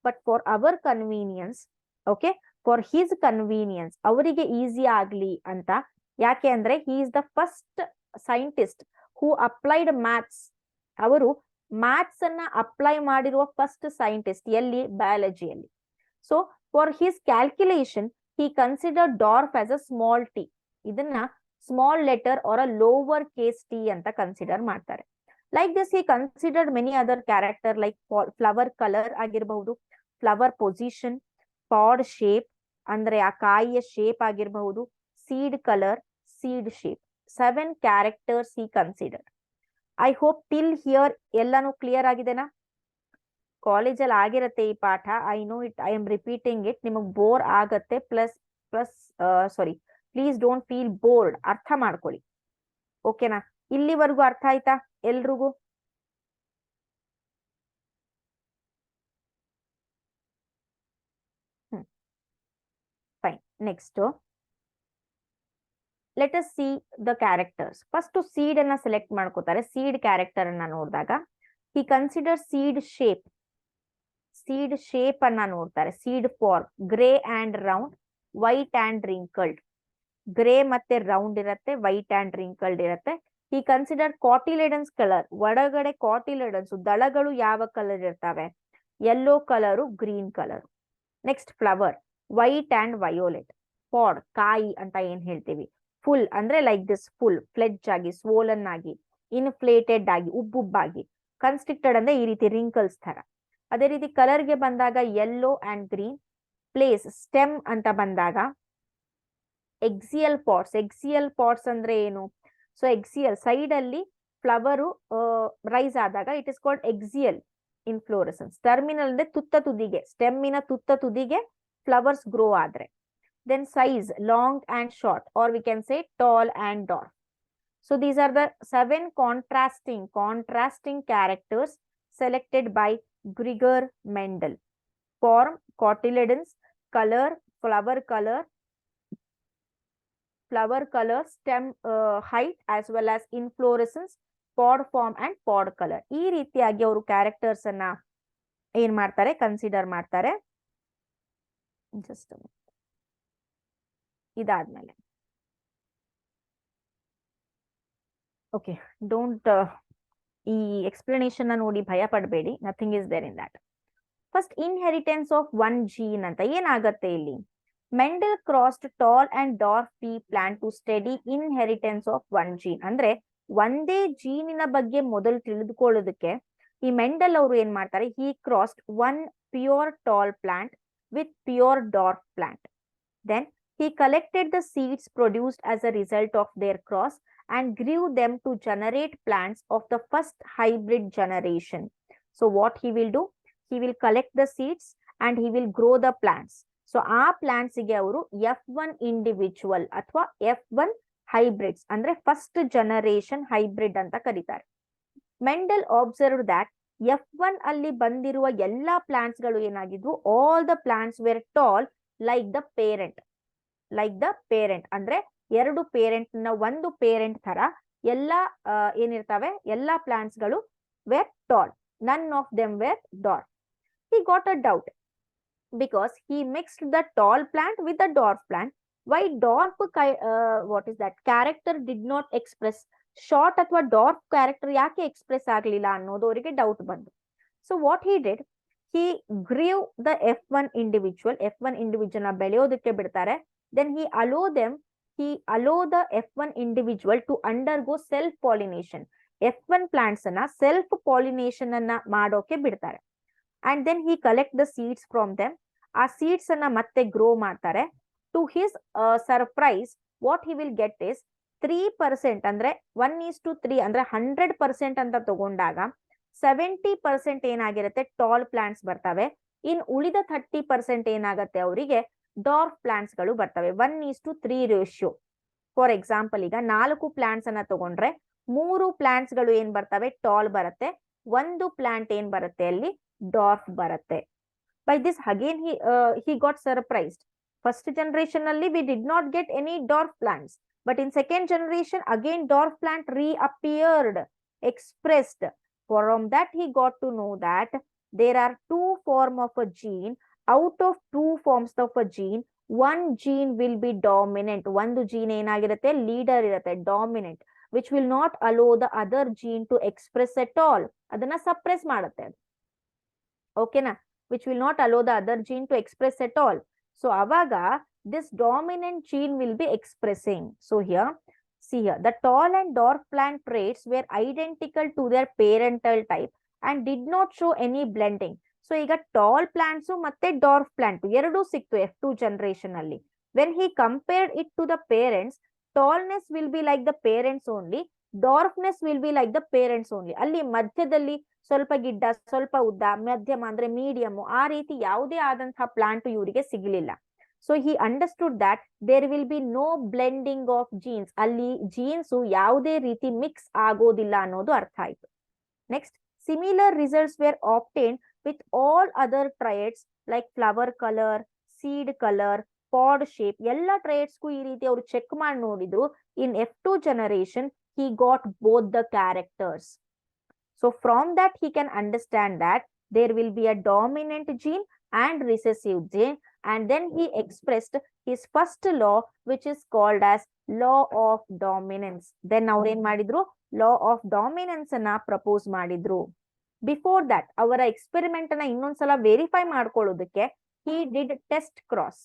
but for our convenience, okay, for his convenience, ಅವರಿಗೆ ಈಸಿ ಆಗ್ಲಿ ಅಂತ. ಯಾಕೆ ಅಂದ್ರೆ he is the first scientist who applied maths. ಅವರು ಮ್ಯಾಥ್ಸ್ ಅನ್ನ ಅಪ್ಲೈ ಮಾಡಿರುವ ಫಸ್ಟ್ ಸೈಂಟಿಸ್ಟ್. ಎಲ್ಲಿ? ಬಯಾಲಜಿಯಲ್ಲಿ. So for his calculation he consider dwarf as a small T. ಇದನ್ನ ಸ್ಮಾಲ್ ಲೆಟರ್ ಆರ್ ಅ ಲೋವರ್ ಕೇಸ್ ಟಿ ಅಂತ ಕನ್ಸಿಡರ್ ಮಾಡ್ತಾರೆ. Like this he considered many other character like flower colour ಆಗಿರಬಹುದು, flower position, ಪಾಡ್ shape ಅಂದ್ರೆ ಆ ಕಾಯಿಯ shape ಆಗಿರಬಹುದು, seed colour, seed shape. 7 characters he consider. I hope till here ಎಲ್ಲಾನು clear ಆಗಿದೆನಾ? ಕಾಲೇಜಲ್ಲಿ ಆಗಿರತ್ತೆ ಈ ಪಾಠ. I know it, I am repeating it. ನಿಮಗ್ ಬೋರ್ ಆಗತ್ತೆ. Please don't feel board. ಅರ್ಥ ಮಾಡ್ಕೊಳ್ಳಿ, ಓಕೆನಾ? ಇಲ್ಲಿವರೆಗೂ ಅರ್ಥ ಆಯ್ತಾ ಎಲ್ರಿಗೂ? Fine. Next let us see the characters. First seed ಅನ್ನ ಸೆಲೆಕ್ಟ್ ಮಾಡ್ಕೋತಾರೆ. ಸೀಡ್ ಕ್ಯಾರೆಕ್ಟರ್ ಅನ್ನ ನೋಡಿದಾಗ he consider seed shape. Seed shape ಅನ್ನ ನೋಡ್ತಾರೆ. Seed form grey and round, white and wrinkled. Grey ಮತ್ತೆ ರೌಂಡ್ ಇರುತ್ತೆ, ವೈಟ್ ಅಂಡ್ ರಿಂಕಲ್ಡ್ ಇರುತ್ತೆ. He consider cotyledons colour. ಒಳಗಡೆ ಕಾಟಿಲೆಡನ್ಸ್ ದಳಗಳು ಯಾವ ಕಲರ್ ಇರ್ತವೆ? Yellow colour, green colour. Next flower white and violet. Pod ಕಾಯಿ ಅಂತ ಏನ್ ಹೇಳ್ತೀವಿ. ಫುಲ್ ಅಂದ್ರೆ ಲೈಕ್ ದಿಸ್, ಫುಲ್ ಫ್ಲೆಡ್ಜ್ ಆಗಿ, ಸ್ವೋಲನ್ ಆಗಿ, ಇನ್ಫ್ಲೇಟೆಡ್ ಆಗಿ, ಉಬ್ಬುಬ್ಬಾಗಿ. ಕನ್ಸ್ಟ್ರಿಕ್ಟೆಡ್ ಅಂದ್ರೆ ಈ ರೀತಿ ರಿಂಕಲ್ಸ್ ತರ. ಅದೇ ರೀತಿ ಕಲರ್ಗೆ ಬಂದಾಗ yellow and green. Place stem ಅಂತ ಬಂದಾಗ ಎಕ್ಸಿಯಲ್ ಪಾಟ್ಸ್. ಎಕ್ಸಿಯಲ್ ಪಾಟ್ಸ್ ಅಂದ್ರೆ ಏನು? ಸೊ ಎಕ್ಸಿಯಲ್ ಸೈಡ್ ಅಲ್ಲಿ ಫ್ಲವರು ರೈಸ್ ಆದಾಗ it is called axial inflorescence. Terminal ಅಂದ್ರೆ ತುತ್ತ ತುದಿಗೆ, ಸ್ಟೆಮ್ಮಿನ ತುತ್ತ ತುದಿಗೆ ಫ್ಲವರ್ಸ್ ಗ್ರೋ ಆದ್ರೆ. Then size long and short, or we can say tall and dwarf. So these are the 7 contrasting characters selected by Gregor Mendel. Form, cotyledons, color, flower color, stem height, as well as inflorescence, pod form and pod color. ಈ ರೀತಿಯಾಗಿ ಅವರು characters ಅನ್ನ ಏನ್ ಮಾಡ್ತಾರೆ, consider ಮಾಡ್ತಾರೆ. Just ಇದಾದ್ಮೇಲೆ okay, don't ಈ explanation ನೋಡಿ ಭಯ ಪಡಬೇಡಿ, nothing is there in that. First inheritance of one gene ಅಂತ ಏನಾಗತ್ತೆ ಇಲ್ಲಿ. Mendel crossed tall and dwarf pea plant to study inheritance of one gene. ಅಂದ್ರೆ ಒಂದೇ ಜೀನಿನ ಬಗ್ಗೆ ಮೊದಲು ತಿಳಿದುಕೊಳ್ಳೋದಕ್ಕೆ ಈ ಮೆಂಡಲ್ ಅವರು ಏನ್ ಮಾಡ್ತಾರೆ, he crossed one pure tall plant with pure dwarf plant. Then he collected the seeds produced as a result of their cross and grew them to generate plants of the first hybrid generation. So what he will do? He will collect the seeds and he will grow the plants. So ಆ plants ಗೆ ಅವರು F1 individual ಅಥವಾ F1 hybrids ಅಂದ್ರೆ first generation hybrid ಅಂತ ಕರೀತಾರೆ. Mendel observed that F1 ಅಲ್ಲಿ ಬಂದಿರುವ ಎಲ್ಲಾ ಪ್ಲಾಂಟ್ಸ್ ಗಳು ಏನಾಗಿದ್ವು, all the plants were tall like the parent. ಅಂದ್ರೆ ಎರಡು ಪೇರೆಂಟ್ ನ ಒಂದು ಪೇರೆಂಟ್ ತರ ಎಲ್ಲಾ ಏನಿರ್ತಾವೆ, ಎಲ್ಲಾ ಪ್ಲಾಂಟ್ಸ್ ಗಳು were tall. None of them were dwarf. he got a doubt because he mixed the tall plant with the dwarf plant. Why dwarf what is that character did not express, short ಅಥವಾ dwarf character ಯಾಕೆ express ಆಗ್ಲಿಲ್ಲ ಅನ್ನೋದು ಅವರಿಗೆ doubt ಬಂತು. So what he did, he grew the F1 individual ನ ಬೆಳೆಯೋದಕ್ಕೆ ಬಿಡ್ತಾರೆ. Then he allow the F1 individual to undergo self pollination. F1 plants ಅನ್ನ self pollination ಅನ್ನ ಮಾಡೋಕೆ ಬಿಡ್ತಾರೆ. And then he collect the seeds from them. ಆ seeds ಅನ್ನ ಮತ್ತೆ ಗ್ರೋ ಮಾಡ್ತಾರೆ. To his surprise, what he will get is 3%, ಅಂದ್ರೆ 1:3 ಅಂದ್ರೆ 100% ಅಂತ ತಗೊಂಡಾಗ 70% ಏನಾಗಿರುತ್ತೆ, ಟಾಲ್ ಪ್ಲಾಂಟ್ಸ್ ಬರ್ತವೆ. ಇನ್ ಉಳಿದ 30% ಏನಾಗತ್ತೆ, ಅವರಿಗೆ ಡಾರ್ಫ್ ಪ್ಲಾಂಟ್ಸ್ ಗಳು ಬರ್ತವೆ. 1:3 ರೇಷಿಯೋ. ಫಾರ್ ಎಕ್ಸಾಂಪಲ್, ಈಗ 4 ಪ್ಲಾಂಟ್ಸ್ ಅನ್ನ ತಗೊಂಡ್ರೆ 3 ಪ್ಲಾಂಟ್ಸ್ ಗಳು ಏನ್ ಬರ್ತವೆ, ಟಾಲ್ ಬರುತ್ತೆ. 1 ಪ್ಲಾಂಟ್ ಏನ್ ಬರುತ್ತೆ, ಅಲ್ಲಿ ಡಾರ್ಫ್ ಬರುತ್ತೆ. By this again he got surprised. First generation ಅಲ್ಲಿ we did not get any dwarf plants, but in second generation again dwarf plant reappeared, expressed. From that he got to know that there are 2 forms of a gene. Out of 2 forms of a gene, one gene will be dominant. ಒಂದು gene ಏನಾಗಿರುತ್ತೆ, leader ಇರುತ್ತೆ, dominant, which will not allow the other gene to express at all. ಅದನ್ನ suppress ಮಾಡುತ್ತೆ. ಓಕೆನಾ? which will not allow the other gene to express at all. So ಅವಾಗ this dominant gene will be expressing. So here, see here, the tall and dwarf plant traits were identical to their parental type and did not show any blending. So ಈಗ tall plants ಮತ್ತೆ dwarf plant ಎರಡೂ ಸಿಕ್ತು F2 generation ಅಲ್ಲಿ. When he compared it to the parents, tallness will be like the parents only, dwarfness will be like the parents only. ಅಲ್ಲಿ ಮಧ್ಯದಲ್ಲಿ ಸ್ವಲ್ಪ ಗಿಡ್ಡ, ಸ್ವಲ್ಪ ಉದ್ದ, ಮಧ್ಯಮ ಅಂದ್ರೆ ಮೀಡಿಯಂ, ಆ ರೀತಿ ಯಾವುದೇ ಆದಂತಹ ಪ್ಲಾಂಟ್ ಇವರಿಗೆ ಸಿಗಲಿಲ್ಲ. So he understood that there will be no blending of genes. ಅಲ್ಲಿ ಜೀನ್ಸ್ ಯಾವುದೇ ರೀತಿ ಮಿಕ್ಸ್ ಆಗೋದಿಲ್ಲ ಅನ್ನೋದು ಅರ್ಥ ಆಯ್ತು. Next, similar results were obtained with all other traits like flower color, seed color, pod shape. ಎಲ್ಲ traits ಗೂ ಈ ರೀತಿ ಅವರು ಚೆಕ್ ಮಾಡಿ ನೋಡಿದ್ರು. In F2 generation he got both the characters. So from that he can understand that there will be a dominant gene and recessive gene, and then he expressed his first law, which is called as law of dominance. Then ಅವ್ರು ಏನ್ ಮಾಡಿದ್ರು, law of dominance ಅನ್ನ propose ಮಾಡಿದ್ರು. Before that ಅವರ experiment ಅನ್ನ ಇನ್ನೊಂದ್ಸಲ verify ಮಾಡ್ಕೊಳ್ಳೋದಕ್ಕೆ he did test cross.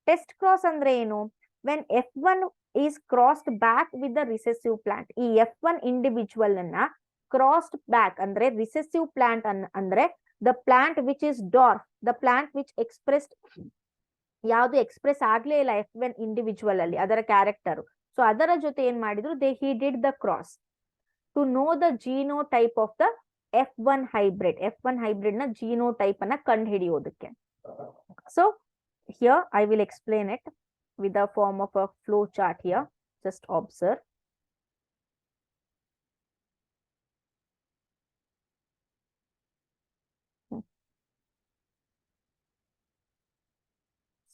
Test cross ಅಂದ್ರೆ ಏನು, when F1 is crossed back with the recessive plant. ಈ F1 ಇಂಡಿವಿಜುವಲ್ ಅನ್ನ ಕ್ರಾಸ್ಡ್ ಬ್ಯಾಕ್ ಅಂದ್ರೆ ರಿಸೆಸಿವ್ ಪ್ಲಾಂಟ್ ಅಂದ್ರೆ the plant which is dwarf, the plant which expressed, ಯಾವ್ದು express ಆಗ್ಲೇ ಇಲ್ಲ F1 individual ಅಲ್ಲಿ ಅದರ ಕ್ಯಾರೆಕ್ಟರ್. ಸೊ ಅದರ ಜೊತೆ ಏನ್ ಮಾಡಿದ್ರು, he did the cross to know the genotype of the F1 hybrid. F1 hybrid ನ genotype ಅನ್ನ ಕಂಡು ಹಿಡಿಯೋದಕ್ಕೆ. So here I will explain it with the form of a flow chart here. Just observe.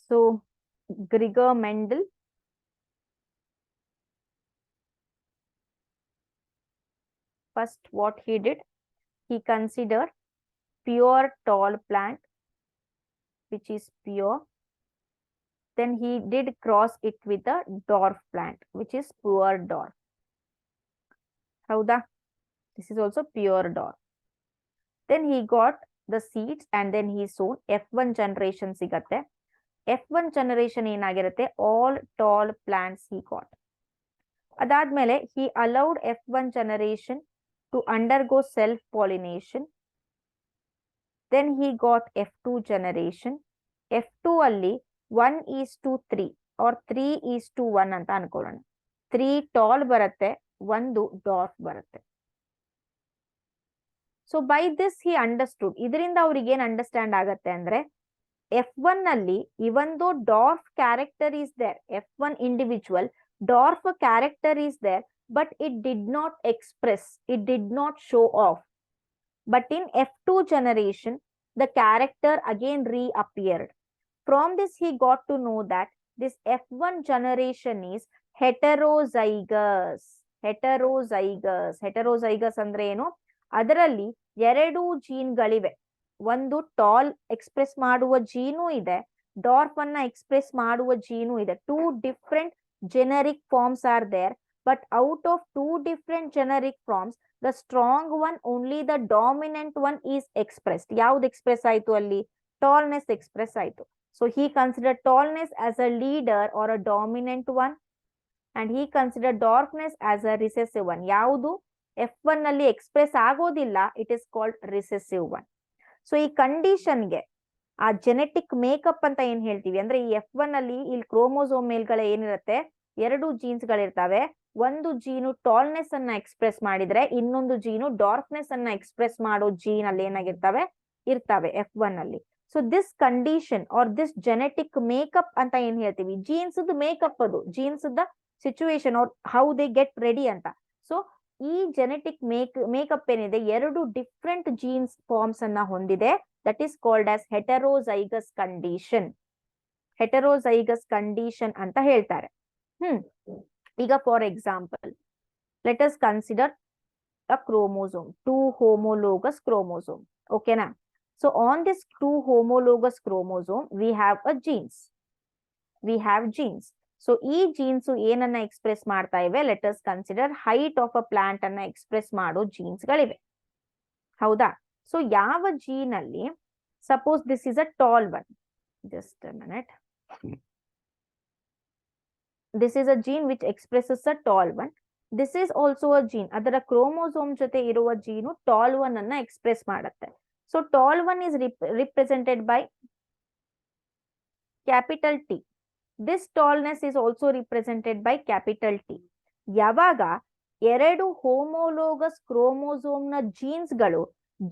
So Gregor Mendel, first what he did, he considered pure tall plant which is pure, then he did cross it with a dwarf plant which is pure dwarf. Howda? This is also pure dwarf. Then he got the seeds and then he sown. F1 generation ಸಿಗತ್ತೆ. F1 generation ಏನಾಗಿರುತ್ತೆ, all tall plants he got. ಅದಾದ್ಮೇಲೆ he allowed F1 generation to undergo self pollination. Then he got F2 generation. F2 ಅಲ್ಲಿ 1:3 or 3:1 ಅಂತ ಅನ್ಕೊಳ್ಳೋಣ. 3 tall ಬರುತ್ತೆ, 1 dwarf ಬರುತ್ತೆ. So by this he understood, ಇದರಿಂದ ಅವ್ರಿಗೆ ಏನ್ ಅಂಡರ್ಸ್ಟ್ಯಾಂಡ್ ಆಗತ್ತೆ ಅಂದ್ರೆ F1 ನಲ್ಲಿ even though dwarf character is there, F1 individual dwarf character is there, but it did not express, it did not show off. But in F2 generation, the character again reappeared. From this, he got to know that this F1 generation is heterozygous. Heterozygous. Heterozygous ಅಂದ್ರೆ ಏನು, ಅದರಲ್ಲಿ 2 ಜೀನ್ಗಳಿವೆ. ಒಂದು tall express ಮಾಡುವ ಜೀನು ಇದೆ, dwarf ಅನ್ನ express ಮಾಡುವ ಜೀನು ಇದೆ. 2 different generic forms are there, but out of 2 different generic forms, the strong one, only the dominant one is expressed. ಯಾವ್ದು ಎಕ್ಸ್ಪ್ರೆಸ್ ಆಯ್ತು ಅಲ್ಲಿ, ಟಾಲ್ನೆಸ್ ಎಕ್ಸ್ಪ್ರೆಸ್ ಆಯ್ತು. So he considered tallness as a leader or a dominant one, and he considered dwarfness as a recessive one. ಯಾವುದು F1 ನಲ್ಲಿ express ಆಗೋದಿಲ್ಲ, it is called recessive one. So ಈ ಕಂಡೀಷನ್ಗೆ ಆ genetic makeup ಅಂತ ಏನ್ ಹೇಳ್ತೀವಿ ಅಂದ್ರೆ, ಈ F1 ಅಲ್ಲಿ ಇಲ್ಲಿ ಕ್ರೋಮೋಸೋಮ್ ಮೇಲ್ಗಡೆ ಏನಿರುತ್ತೆ, 2 ಜೀನ್ಸ್ ಗಳಿರ್ತವೆ. ಒಂದು ಜೀನು ಟಾಲ್ನೆಸ್ ಅನ್ನ ಎಕ್ಸ್ಪ್ರೆಸ್ ಮಾಡಿದ್ರೆ, ಇನ್ನೊಂದು ಜೀನು ಡಾರ್ಫ್ನೆಸ್ ಅನ್ನ ಎಕ್ಸ್ಪ್ರೆಸ್ ಮಾಡೋ ಜೀನ್ ಅಲ್ಲಿ ಏನಾಗಿರ್ತವೆ, ಇರ್ತವೆ F1 ಅಲ್ಲಿ. So this condition or this genetic makeup ಅಂತ ಏನ್ ಹೇಳ್ತೀವಿ, ಜೀನ್ಸ್ ಮೇಕಪ್, ಅದು genes situation or how they get ready ಅಂತ. ಸೊ ಈ ಜೆನೆಟಿಕ್ ಮೇಕಪ್ ಏನಿದೆ, 2 ಡಿಫ್ರೆಂಟ್ ಜೀನ್ಸ್ ಫಾರ್ಮ್ಸ್ ಅನ್ನ ಹೊಂದಿದೆ. That is called as heterozygous condition. Heterozygous condition ಅಂತ ಹೇಳ್ತಾರೆ. ಈಗ for example, let us consider a chromosome, 2 homologous chromosome. ಓಕೆನಾ? So on this 2 homologous chromosome, we have a genes. We have genes. So ಈ genes ಏನನ್ನ express ಮಾಡ್ತಾ ಇವೆ, let us consider height of a plant ಅನ್ನ express ಮಾಡೋ genes ಗಳಿವೆ. ಹೌದಾ? So ಯಾವ ಜೀನ್ ಅಲ್ಲಿ, suppose this is a tall one, just a minute, this is a gene which expresses a tall one. This is also a gene, ಅದರ chromosome ಜೊತೆ ಇರುವ gene tall one ಅನ್ನ express ಮಾಡುತ್ತೆ. So tall one is represented by capital T. This tallness is also represented by capital T. ಯಾವಾಗ 2 homologous chromosome ನ jeans ಗಳು,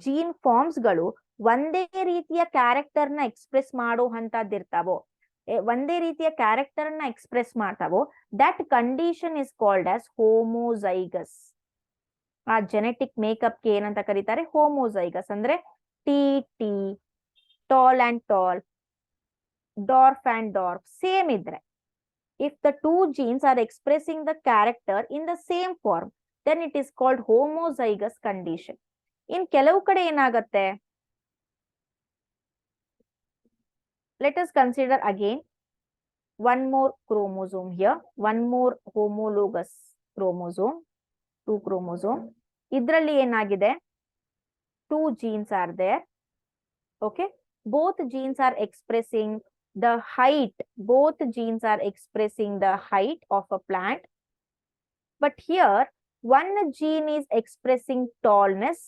gene forms ಗಳು ಒಂದೇ ರೀತಿಯ ಕ್ಯಾರೆಕ್ಟರ್ ನ ಎಕ್ಸ್ಪ್ರೆಸ್ ಮಾಡೋ ಹಂತದಿರ್ತಾವೋ, ಒಂದೇ ರೀತಿಯ ಕ್ಯಾರೆಕ್ಟರ್ ನ ಎಕ್ಸ್ಪ್ರೆಸ್ ಮಾಡ್ತಾವೋ, that condition is called as homozygous. ಆ ಜೆನೆಟಿಕ್ ಮೇಕಪ್ ಗೆ ಏನಂತ ಕರೀತಾರೆ, ಹೋಮೋಜೈಗಸ್. ಅಂದ್ರೆ TT, tall and tall, dwarf and dwarf same ಇದ್ರೆ, if the 2 genes are expressing the character in the same form, then it is called homozygous condition. ಇನ್ ಕೆಲವು ಕಡೆ ಏನಾಗತ್ತೆ, let us consider again one more chromosome here, one more homologous chromosome, 2 chromosome. ಇದರಲ್ಲಿ ಏನಾಗಿದೆ, 2 genes are there. Okay, both genes are expressing the height, both genes are expressing the height of a plant, but here one gene is expressing tallness,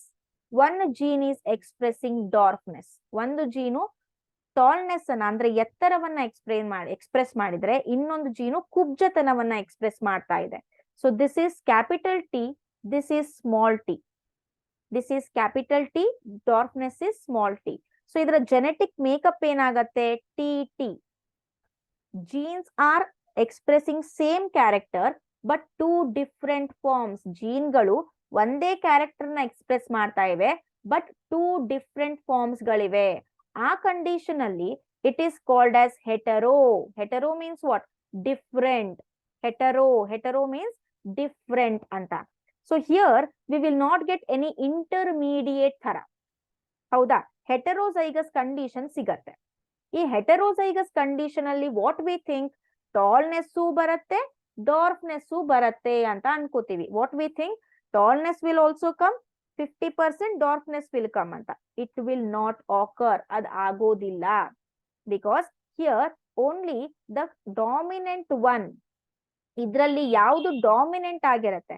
one gene is expressing dwarfness. ಒಂದು ಜೀನು tallness ಅನ್ನ ಅಂದ್ರೆ ಎತ್ತರವನ್ನ express ಮಾಡಿದ್ರೆ, ಇನ್ನೊಂದು ಜೀನು ಕುಬ್ಜತನವನ್ನ express ಮಾಡ್ತಾ ಇದೆ. So this is capital T, this is small t. This is capital T, dwarfness is small t. So ಇದರ genetic makeup ಏನಾಗತ್ತೆ, TT. Genes are expressing same character but 2 different forms. ಜೀನ್ಗಳು ಒಂದೇ character ನ express ಮಾಡ್ತಾ ಇವೆ, but 2 different forms ಗಳಿವೆ. ಆ condition ಅಲ್ಲಿ It is called as hetero. Hetero means what? Different. Hetero means different anta. So here we will not get any intermediate thara. ಹೌದಾ? Heterozygous condition ಸಿಗತ್ತೆ. ಈ heterozygous condition ಅಲ್ಲಿ what we think, tallness ಬರುತ್ತೆ, dwarfness ಬರುತ್ತೆ ಅಂತ ಅನ್ಕೋತೀವಿ. What we think, tallness will also come, 50% dwarfness will come ಅಂತ. It will not occur. ಅದ್ ಆಗೋದಿಲ್ಲ. Because here only the dominant one, ಇದ್ರಲ್ಲಿ ಯಾವುದು ಡಾಮಿನೆಂಟ್ ಆಗಿರತ್ತೆ,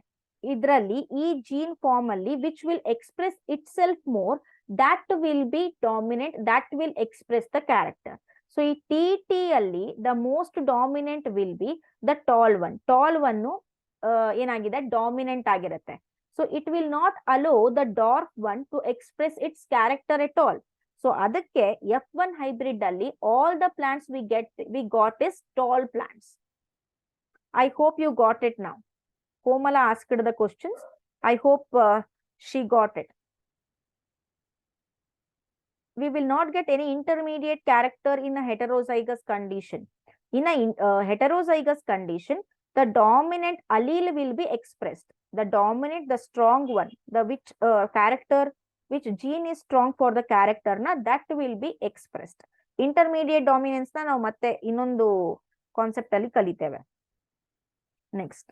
ಇದ್ರಲ್ಲಿ ಈ ಜೀನ್ ಫಾರ್ಮ್ ಅಲ್ಲಿ which will express it self more, that will be dominant, that will express the character. So ಈ ಟಿ ಅಲ್ಲಿ the most dominant will be the tall one. Tall one ಏನಾಗಿದೆ, dominant ಆಗಿರುತ್ತೆ. So it will not allow the dwarf one to express its character at all. So ಅದಕ್ಕೆ F1 hybrid ಅಲ್ಲಿ all the plants we got is tall plants. I hope you got it now. Komala asked the questions. I hope she got it. We will not get any intermediate character in a heterozygous condition. In a heterozygous condition, the dominant allele will be expressed. The dominant, the strong one, the which character, which gene is strong for the character, that will be expressed. Intermediate dominance na ನಾವು ಮತ್ತೆ ಇನ್ನೊಂದು concept ಅಲ್ಲಿ ಕಲಿತೇವೆ. Next.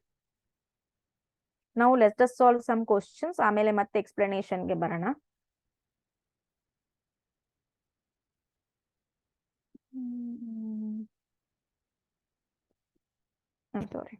Now let's just solve some questions. ಆಮೇಲೆ ಮತ್ತೆ explanation ಗೆ ಬರೋಣ. I'm sorry.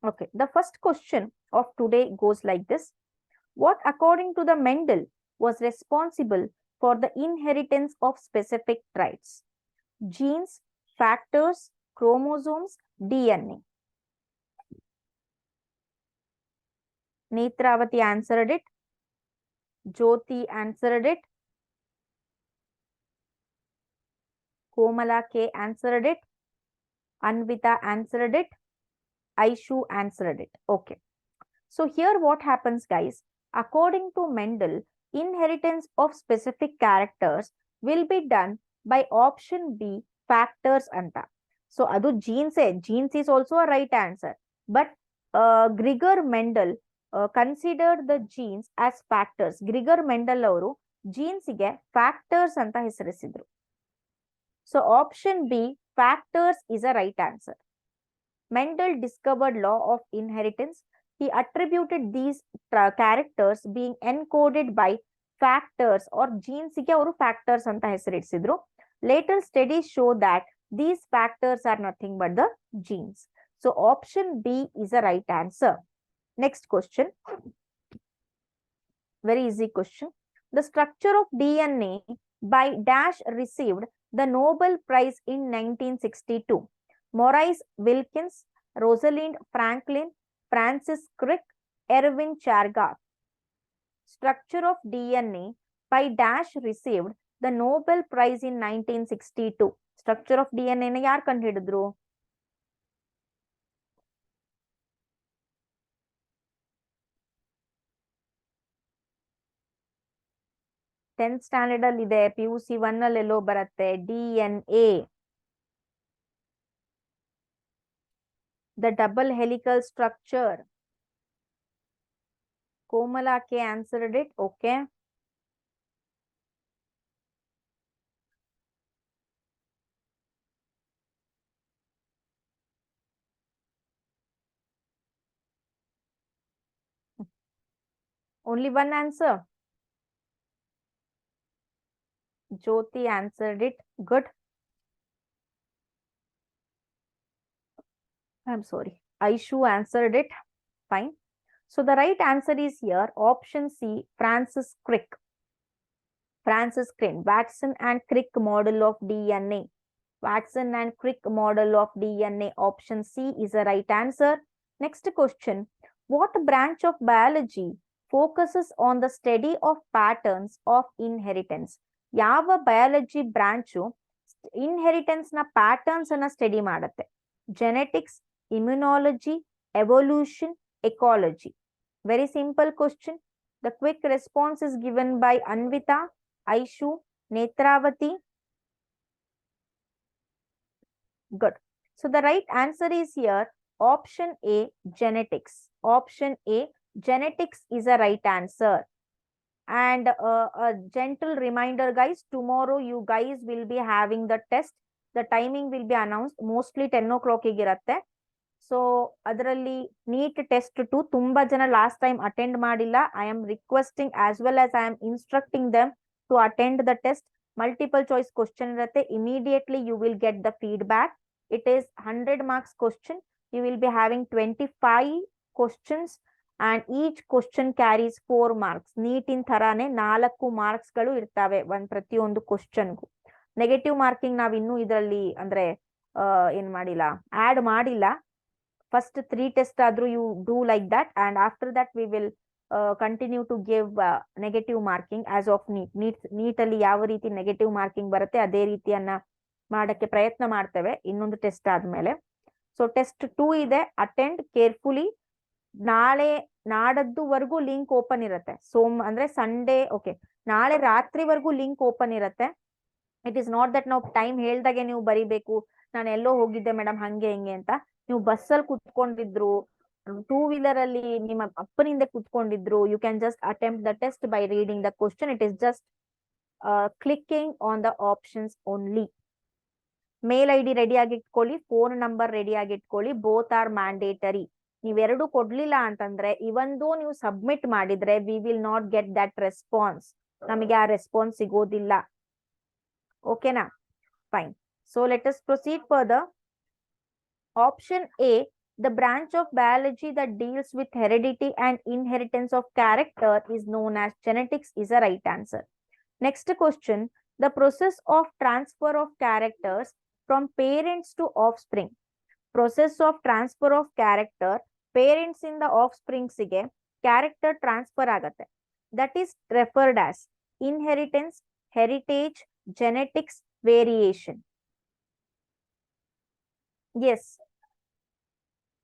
Okay, the first question of today goes like this. What, according to the Mendel, was responsible for the inheritance of specific traits? Genes, factors, chromosomes, DNA. Netravati answered it. Jyoti answered it. Komala K answered it. Anvita answered it. Aishu answered it. Okay. So here what happens, guys? According to Mendel, inheritance of specific characters will be done by option B, factors anta. So adu genes is also a right answer. But Gregor Mendel considered the genes as factors. Gregor Mendel ಅವರು genes ಗೆ factors ಅಂತ ಹೆಸರಿಸಿದ್ರು. So option B, factors is a right answer. Mendel discovered law of inheritance. He attributed these characters being encoded by factors or genes ಗೆ ಅವರು factors ಅಂತ ಹೆಸರಿಸಿದ್ರು. Later studies show that these factors are nothing but the genes. So option B is the right answer. Next question. Very easy question. The structure of DNA by Dash received the Nobel Prize in 1962. Maurice Wilkins, Rosalind Franklin, Francis Crick, Erwin Chargaff. Structure of DNA by Dash received the Nobel Prize in 1962. Structure of DNA na yaar ಕಂಡುಹಿಡಿದ್ರು? Tenth standard ಅಲ್ಲಿ ಇದೆ, PUC 1 ಅಲ್ಲಿ ಎಲ್ಲೋ ಬರುತ್ತೆ, DNA. The double helical structure. Komala K answered it. Okay. Only one answer. Jyoti answered it. Good. I'm sorry. Aishu answered it. Fine. So the right answer is here, option C, Francis Crick. Francis Crick, Watson and Crick model of DNA. Watson and Crick model of DNA. Option C is the right answer. Next question. What branch of biology focuses on the study of patterns of inheritance? ಯಾವ biology branch inheritance ನ patterns ಅನ್ನ study ಮಾಡುತ್ತೆ? Genetics, immunology, evolution, ecology. Very simple question. The quick response is given by Anvita, Aishu, Netravati. Good. So the right answer is here option A, genetics. Option A, genetics is a right answer. And a gentle reminder, guys, tomorrow you guys will be having the test. The timing will be announced. Mostly 10 o'clock igirutte. So adralli NEET test 2 tumba jana last time attend madilla. I am requesting as well as I am instructing them to attend the test. Multiple choice question irutte. Immediately you will get the feedback. It is 100 marks question. You will be having 25 questions. And each question carries 4 marks. NEET in ಥರಾನೇ 4 marks ಗಳು ಇರ್ತವೆ ಪ್ರತಿಯೊಂದು ಕ್ವಶನ್ಗೂ. Negative marking ನಾವ್ ಇನ್ನೂ ಇದರಲ್ಲಿ ಅಂದ್ರೆ ಏನ್ ಮಾಡಿಲ್ಲ, ಆಡ್ ಮಾಡಿಲ್ಲ. ಫಸ್ಟ್ 3 ಟೆಸ್ಟ್ ಆದ್ರೂ you do like that and after that we will continue to give negative marking as of NEET ಅಲ್ಲಿ ಯಾವ ರೀತಿ ನೆಗೆಟಿವ್ ಮಾರ್ಕಿಂಗ್ ಬರುತ್ತೆ ಅದೇ ರೀತಿಯನ್ನ ಮಾಡಕ್ಕೆ ಪ್ರಯತ್ನ ಮಾಡ್ತೇವೆ ಇನ್ನೊಂದು ಟೆಸ್ಟ್ ಆದ್ಮೇಲೆ. ಸೊ ಟೆಸ್ಟ್ 2 ಇದೆ, ಅಟೆಂಡ್ ಕೇರ್ಫುಲಿ. ನಾಡದ್ದುವರೆಗೂ ಲಿಂಕ್ ಓಪನ್ ಇರುತ್ತೆ. ಅಂದ್ರೆ ಸಂಡೇ, ಓಕೆ, ನಾಳೆ ರಾತ್ರಿವರೆಗೂ ಲಿಂಕ್ ಓಪನ್ ಇರುತ್ತೆ. ಇಟ್ ಇಸ್ ನಾಟ್ ದಟ್ ನಾವು ಟೈಮ್ ಹೇಳ್ದಾಗೆ ನೀವು ಬರಿಬೇಕು, ನಾನು ಎಲ್ಲೋ ಹೋಗಿದ್ದೆ ಮೇಡಮ್ ಹಂಗೆ ಹಿಂಗೆ ಅಂತ. ನೀವು ಬಸ್ಸಲ್ಲಿ ಕುತ್ಕೊಂಡಿದ್ರು, 2 ವೀಲರ್ ಅಲ್ಲಿ ನಿಮ್ಮ ಅಪ್ಪನಿಂದ ಕುತ್ಕೊಂಡಿದ್ರು, you can just attempt the test by reading the question. It is just clicking on the options only. Mail I D ready ಆಗಿಟ್ಕೊಳ್ಳಿ, ಫೋನ್ ನಂಬರ್ ರೆಡಿ ಆಗಿಟ್ಕೊಳ್ಳಿ. Both are mandatory. ನೀವೆರಡು ಕೊಡ್ಲಿಲ್ಲ ಅಂತಂದ್ರೆ ಇವಂದು ನೀವು ಸಬ್ಮಿಟ್ ಮಾಡಿದ್ರೆ we will not get that response. ನಮಗೆ ಆ ರೆಸ್ಪಾನ್ಸ್ ಸಿಗೋದಿಲ್ಲ. ಓಕೆನಾ? Fine. So let us proceed further. Option A, the branch of biology that deals with heredity and inheritance of character is known as genetics is a right answer. Next question, the process of transfer of characters from parents to offspring. Process of transfer of character, parents in the offspring ಗೆ character transfer ಆಗತ್ತೆ. That is referred as inheritance, heritage, genetics, variation. Yes.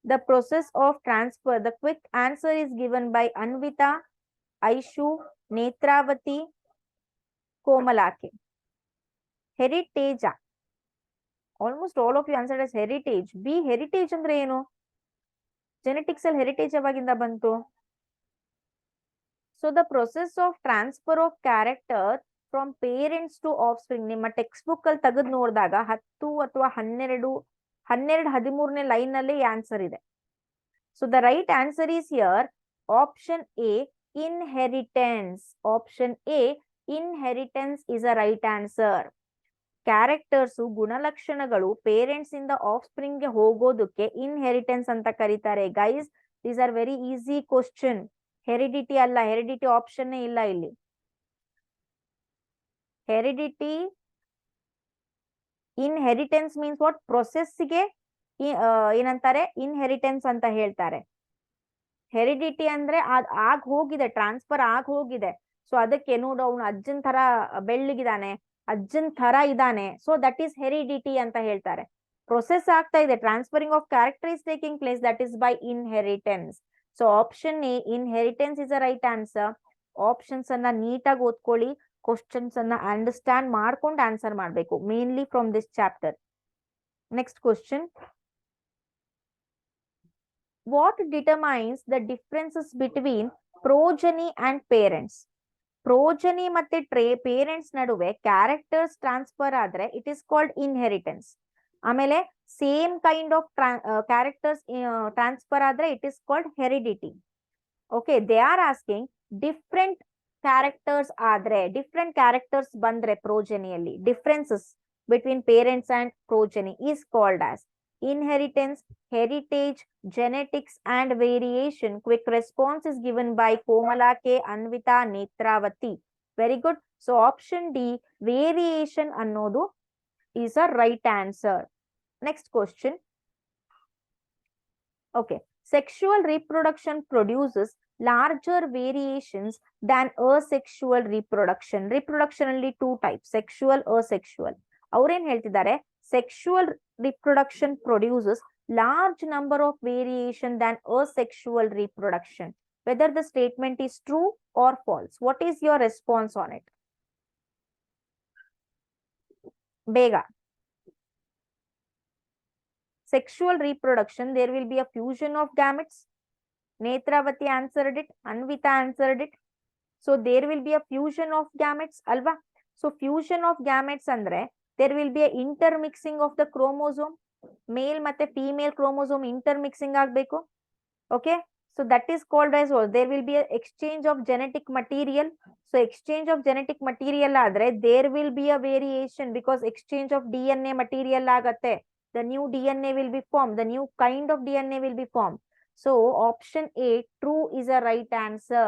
The process of transfer, the quick answer is given by Anvita, Aishu, Netravati, Komalake. Heritage. Almost all of you answered as heritage. B, heritage ಅಂದ್ರೆ ಏನು? Genetics ಅಲ್ಲಿ heritage ಯಾವಾಗಿಂದ ಬಂತು? So the process of transfer of character from parents to offspring, ನಿಮ್ಮ text book ಅಲ್ಲಿ ತೆಗೆದು ನೋಡಿದಾಗ 10 ಅಥವಾ 12, 13ನೇ ಲೈನ್ ನಲ್ಲಿ ಆನ್ಸರ್ ಇದೆ. So the right answer is here option A, inheritance. Option A, inheritance is a right answer. Characters, ಗುಣಲಕ್ಷಣಗಳು parents ಇಂದ ಆಫ್ ಸ್ಪ್ರಿಂಗ್ ಗೆ ಹೋಗೋದಕ್ಕೆ ಇನ್ಹೆರಿಟೆನ್ಸ್ ಅಂತ ಕರೀತಾರೆ. Guys, these are very easy question. Heredity ಅಲ್ಲ, ಹೆರಿಡಿಟಿ ಆಪ್ಷನ್ ಇಲ್ಲ ಇಲ್ಲಿ. Heredity, inheritance means what? ಪ್ರೊಸೆಸ್ಗೆ ಏನಂತಾರೆ? ಇನ್ಹೆರಿಟೆನ್ಸ್ ಅಂತ ಹೇಳ್ತಾರೆ. ಹೆರಿಡಿಟಿ ಅಂದ್ರೆ ಆಗ್ ಹೋಗಿದೆ, ಟ್ರಾನ್ಸ್ಫರ್ ಆಗ್ ಹೋಗಿದೆ. ಸೊ ಅದಕ್ಕೆ ನೋಡು, ಅವನು ಅಜ್ಜನ್ ತರ ಬೆಳ್ಳಗಿದಾನೆ, ಅಜ್ಜನ್ ತರ ಇದಾನೆ, ಸೊ ದಟ್ ಈಸ್ ಹೆರಿಡಿಟಿ ಅಂತ ಹೇಳ್ತಾರೆ. ಪ್ರೊಸೆಸ್ ಆಗ್ತಾ ಇದೆ, transferring of character is taking place, that is by inheritance. So option A, inheritance is a right answer. Options ಅನ್ನ ನೀಟಾಗಿ ಓದ್ಕೊಳ್ಳಿ, ಕ್ವಶನ್ಸ್ ಅನ್ನ ಅಂಡರ್ಸ್ಟ್ಯಾಂಡ್ ಮಾಡ್ಕೊಂಡು ಆನ್ಸರ್ ಮಾಡಬೇಕು, mainly from this chapter. Next question, what determines the differences between progeny and parents? Progeny ಮತ್ತೆ parents ನಡುವೆ characters transfer ಆದ್ರೆ it is called inheritance. ಆಮೇಲೆ same kind of characters transfer ಆದ್ರೆ it is called heredity. Okay, they are asking different characters ಆದ್ರೆ, different characters ಬಂದ್ರೆ ಪ್ರೋಜೆನಿಯಲ್ಲಿ, differences between parents and progeny is called as inheritance, heritage, genetics and variation. Quick response is given by Komala K, Anvita, Netravati. Very good. So option D, variation annodu is a right answer. Next question. Okay, Sexual reproduction produces larger variations than asexual reproduction. Reproduction only two types, sexual, asexual. ಅವ್ರೇನ್ ಹೇಳ್ತಿದ್ದಾರೆ, sexual reproduction produces large number of variation than asexual reproduction. Whether the statement is true or false. What is your response on it? Bega. Sexual reproduction, there will be a fusion of gametes. Netravati answered it, Anvita answered it. So there will be a fusion of gametes, alva. So fusion of gametes andre there will be a intermixing of the chromosome. Male matte female chromosome intermixing agbeku. Okay, so that is called as well. There will be a exchange of genetic material. So exchange of genetic material adre there will be a variation because exchange of DNA material agate. The new DNA will be formed. The new kind of DNA will be formed. So option A, true, is a right answer.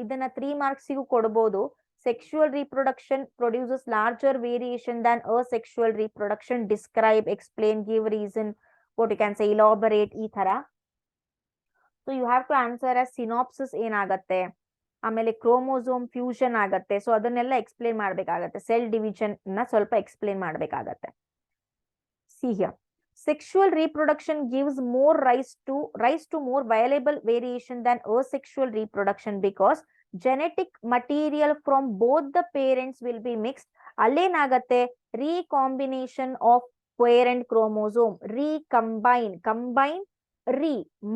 ಇದನ್ನ 3 marks ಗೂ ಕೊಡಬಹುದು. Sexual reproduction produces larger variation than asexual reproduction. Describe, explain, give reason, what you can say, elaborate, ಈ ತರ. So you have to answer as synopsis ಏನಾಗತ್ತೆ, ಆಮೇಲೆ chromosome fusion ಆಗತ್ತೆ. So ಅದನ್ನೆಲ್ಲ explain ಮಾಡ್ಬೇಕಾಗತ್ತೆ. ಸೆಲ್ ಡಿವಿಷನ್ ನ ಸ್ವಲ್ಪ ಎಕ್ಸ್ಪ್ಲೇನ್ ಮಾಡ್ಬೇಕಾಗತ್ತೆ. See here. Sexual reproduction gives more rise to more viable variation than asexual reproduction because genetic material from both the parents will be mixed. Allenagatte recombination of parent chromosome. Combine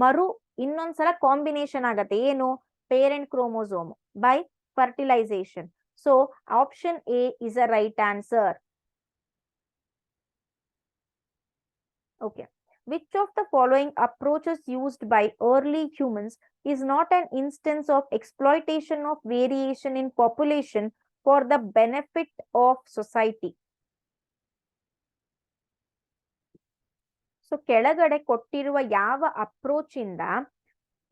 maru innonsala combination agate eno parent chromosome by fertilization. So option A is a right answer. Okay. Which of the following approaches used by early humans is not an instance of exploitation of variation in population for the benefit of society? So ಕೆಳಗಡೆ ಕೊಟ್ಟಿರುವ ಯಾವ approach ಇಂದ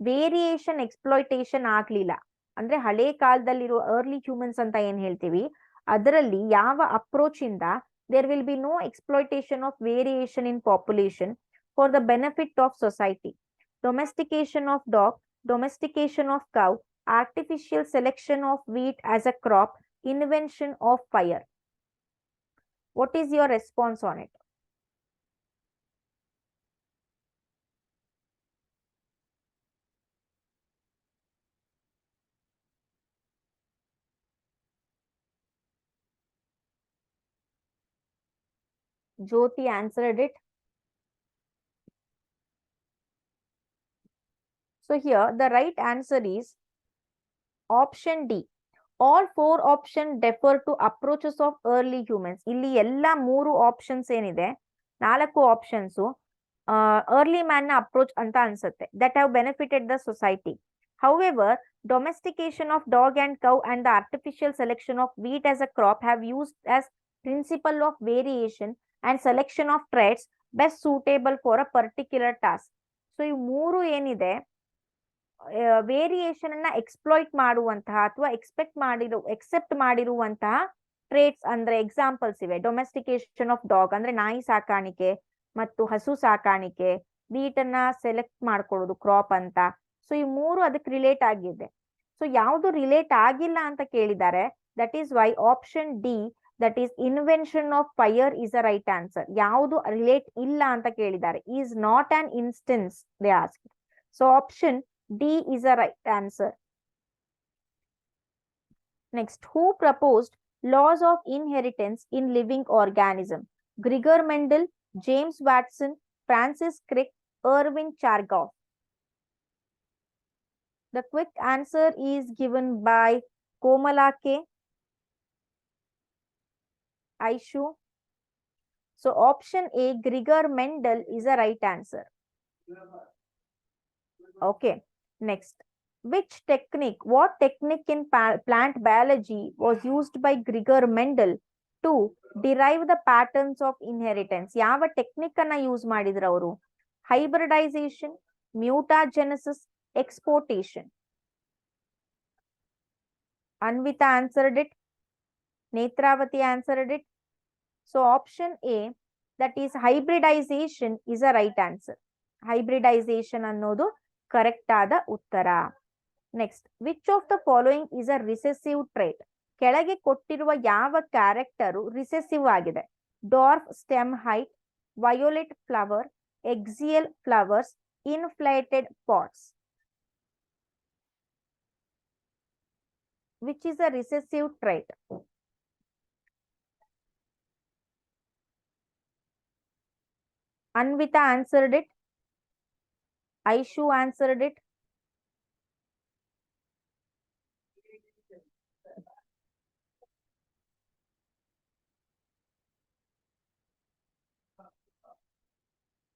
variation exploitation ಆಗ್ಲಿಲ್ಲ ಅಂದ್ರೆ ಹಳೆ ಕಾಲದಲ್ಲಿರುವ early humans ಅಂತ ಏನ್ ಹೇಳ್ತೀವಿ ಅದರಲ್ಲಿ ಯಾವ ಅಪ್ರೋಚ್ ಇಂದ there will be no exploitation of variation in population for the benefit of society. Domestication of dog, domestication of cow, artificial selection of wheat as a crop, invention of fire. What is your response on it? Jyoti answered it. So here the right answer is option D. All 4 options defer to approaches of early humans. ಇಲ್ಲಿ ಎಲ್ಲ 3 options ಏನಿದೆ 4 options early man na approach anta ansutte that have benefited the society. However, domestication of dog and cow and the artificial selection of wheat as a crop have used as principle of variation and selection of traits best suitable for a particular task. So ಈ 3 ಏನಿದೆ variation ಅನ್ನ exploit ಮಾಡುವಂತಹ ಅಥವಾ accept ಮಾಡಿರುವಂತಹ traits ಅಂದ್ರೆ examples ಇವೆ. Domestication of dog ಅಂದ್ರೆ ನಾಯಿ ಸಾಕಾಣಿಕೆ ಮತ್ತು ಹಸು ಸಾಕಾಣಿಕೆ, ವೀಟ್ ಅನ್ನ ಸೆಲೆಕ್ಟ್ ಮಾಡ್ಕೊಳ್ಳೋದು ಕ್ರಾಪ್ ಅಂತ. ಸೊ ಈ 3 ಅದಕ್ಕೆ ರಿಲೇಟ್ ಆಗಿದೆ. ಸೊ ಯಾವುದು ರಿಲೇಟ್ ಆಗಿಲ್ಲ ಅಂತ ಕೇಳಿದ್ದಾರೆ. That is why option D, that is invention of fire is a right answer. ಯಾವುದು ರಿಲೇಟ್ ಇಲ್ಲ ಅಂತ ಕೇಳಿದ್ದಾರೆ. Is not an instance they ask. So option D is a right answer. Next, who proposed laws of inheritance in living organism? Gregor Mendel, James Watson, Francis Crick, Erwin Chargaff. The quick answer is given by Komala K. Aishu. So option A, Gregor Mendel, is a right answer. Okay. Next, what technique in plant biology was used by Gregor Mendel to derive the patterns of inheritance? ಯಾವ technique ಅನ್ನ use ಮಾಡಿದ್ರು ಅವರು? Hybridisation, ಮ್ಯೂಟಾಜೆನೆಸಿಸ್, ಎಕ್ಸ್ಪೋರ್ಟೇಷನ್. Anvita answered it. Netravati answered it. So option A, that is hybridization, is a right answer. Hybridisation ಅನ್ನೋದು correct ಆದ ಉತ್ತರ. Next, which of the following is a recessive trait? ಕೆಳಗೆ ಕೊಟ್ಟಿರುವ ಯಾವ ಕ್ಯಾರೆಕ್ಟರು ರಿಸೆಸಿವ್ ಆಗಿದೆ? Dwarf stem height, violet flower, axial flowers, inflated pods. Which is a recessive trait? Anvita answered it. Aishu answered it.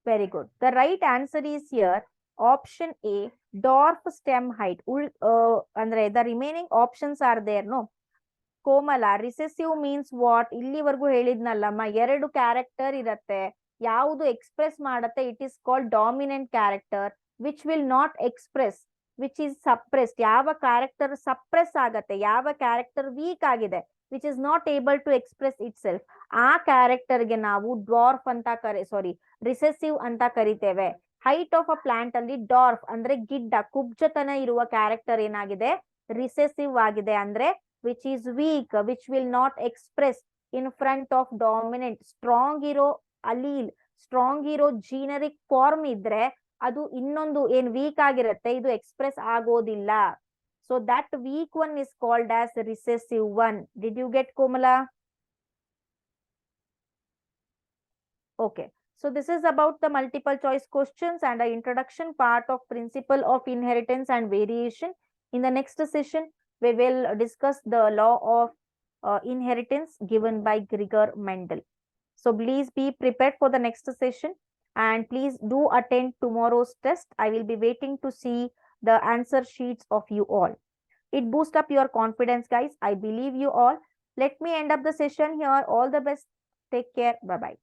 Very good. The right answer is here option A, dwarf stem height. Andre the remaining options are there, no? Komala, recessive means what? ಇಲ್ಲಿವರೆಗೂ ಹೇಳಿದ್ನಲ್ಲಮ್ಮ, 2 character ಇರತ್ತೆ. ಯಾವುದು express ಮಾಡತ್ತೆ? It is called dominant character. Which will not express, which is suppressed. ಯಾವ character suppress ಆಗತ್ತೆ, ಯಾವ character weak ಆಗಿದೆ, which is not able to express itself, ಆ ಕ್ಯಾರೆಕ್ಟರ್ಗೆ ನಾವು ಡ್ವಾರ್ಫ್ ಅಂತ ರಿಸೆಸಿವ್ ಅಂತ ಕರಿತೇವೆ. ಹೈಟ್ ಆಫ್ ಅ ಪ್ಲಾಂಟ್ ಅಲ್ಲಿ ಡಾರ್ಫ್ ಅಂದ್ರೆ ಗಿಡ್ಡ, ಕುಬ್ಜತನ ಇರುವ ಕ್ಯಾರೆಕ್ಟರ್ ಏನಾಗಿದೆ? ರಿಸೆಸಿವ್ ಆಗಿದೆ. ಅಂದ್ರೆ which is weak, which will not express in front of dominant. Strong ಇರೋ ಅಲೀಲ್, ಸ್ಟ್ರಾಂಗ್ ಇರೋ ಜೀನರಿಕ್ ಫಾರ್ಮ್ ಇದ್ರೆ ಅದು ಇನ್ನೊಂದು ಏನ್ ವೀಕ್ ಆಗಿರುತ್ತೆ, ಇದು ಎಕ್ಸ್ಪ್ರೆಸ್ ಆಗೋದಿಲ್ಲ. So that weak one is called as recessive one. Did you get, Komala? Okay, so this is about the multiple choice questions and the introduction part of principle of inheritance and variation. In the next session, we will discuss the law of inheritance given by Gregor Mendel. So please be prepared for the next session and please do attend tomorrow's test. I will be waiting to see the answer sheets of you all. It boosts up your confidence, guys. I believe you all. Let me end up the session here. All the best. Take care. Bye-bye.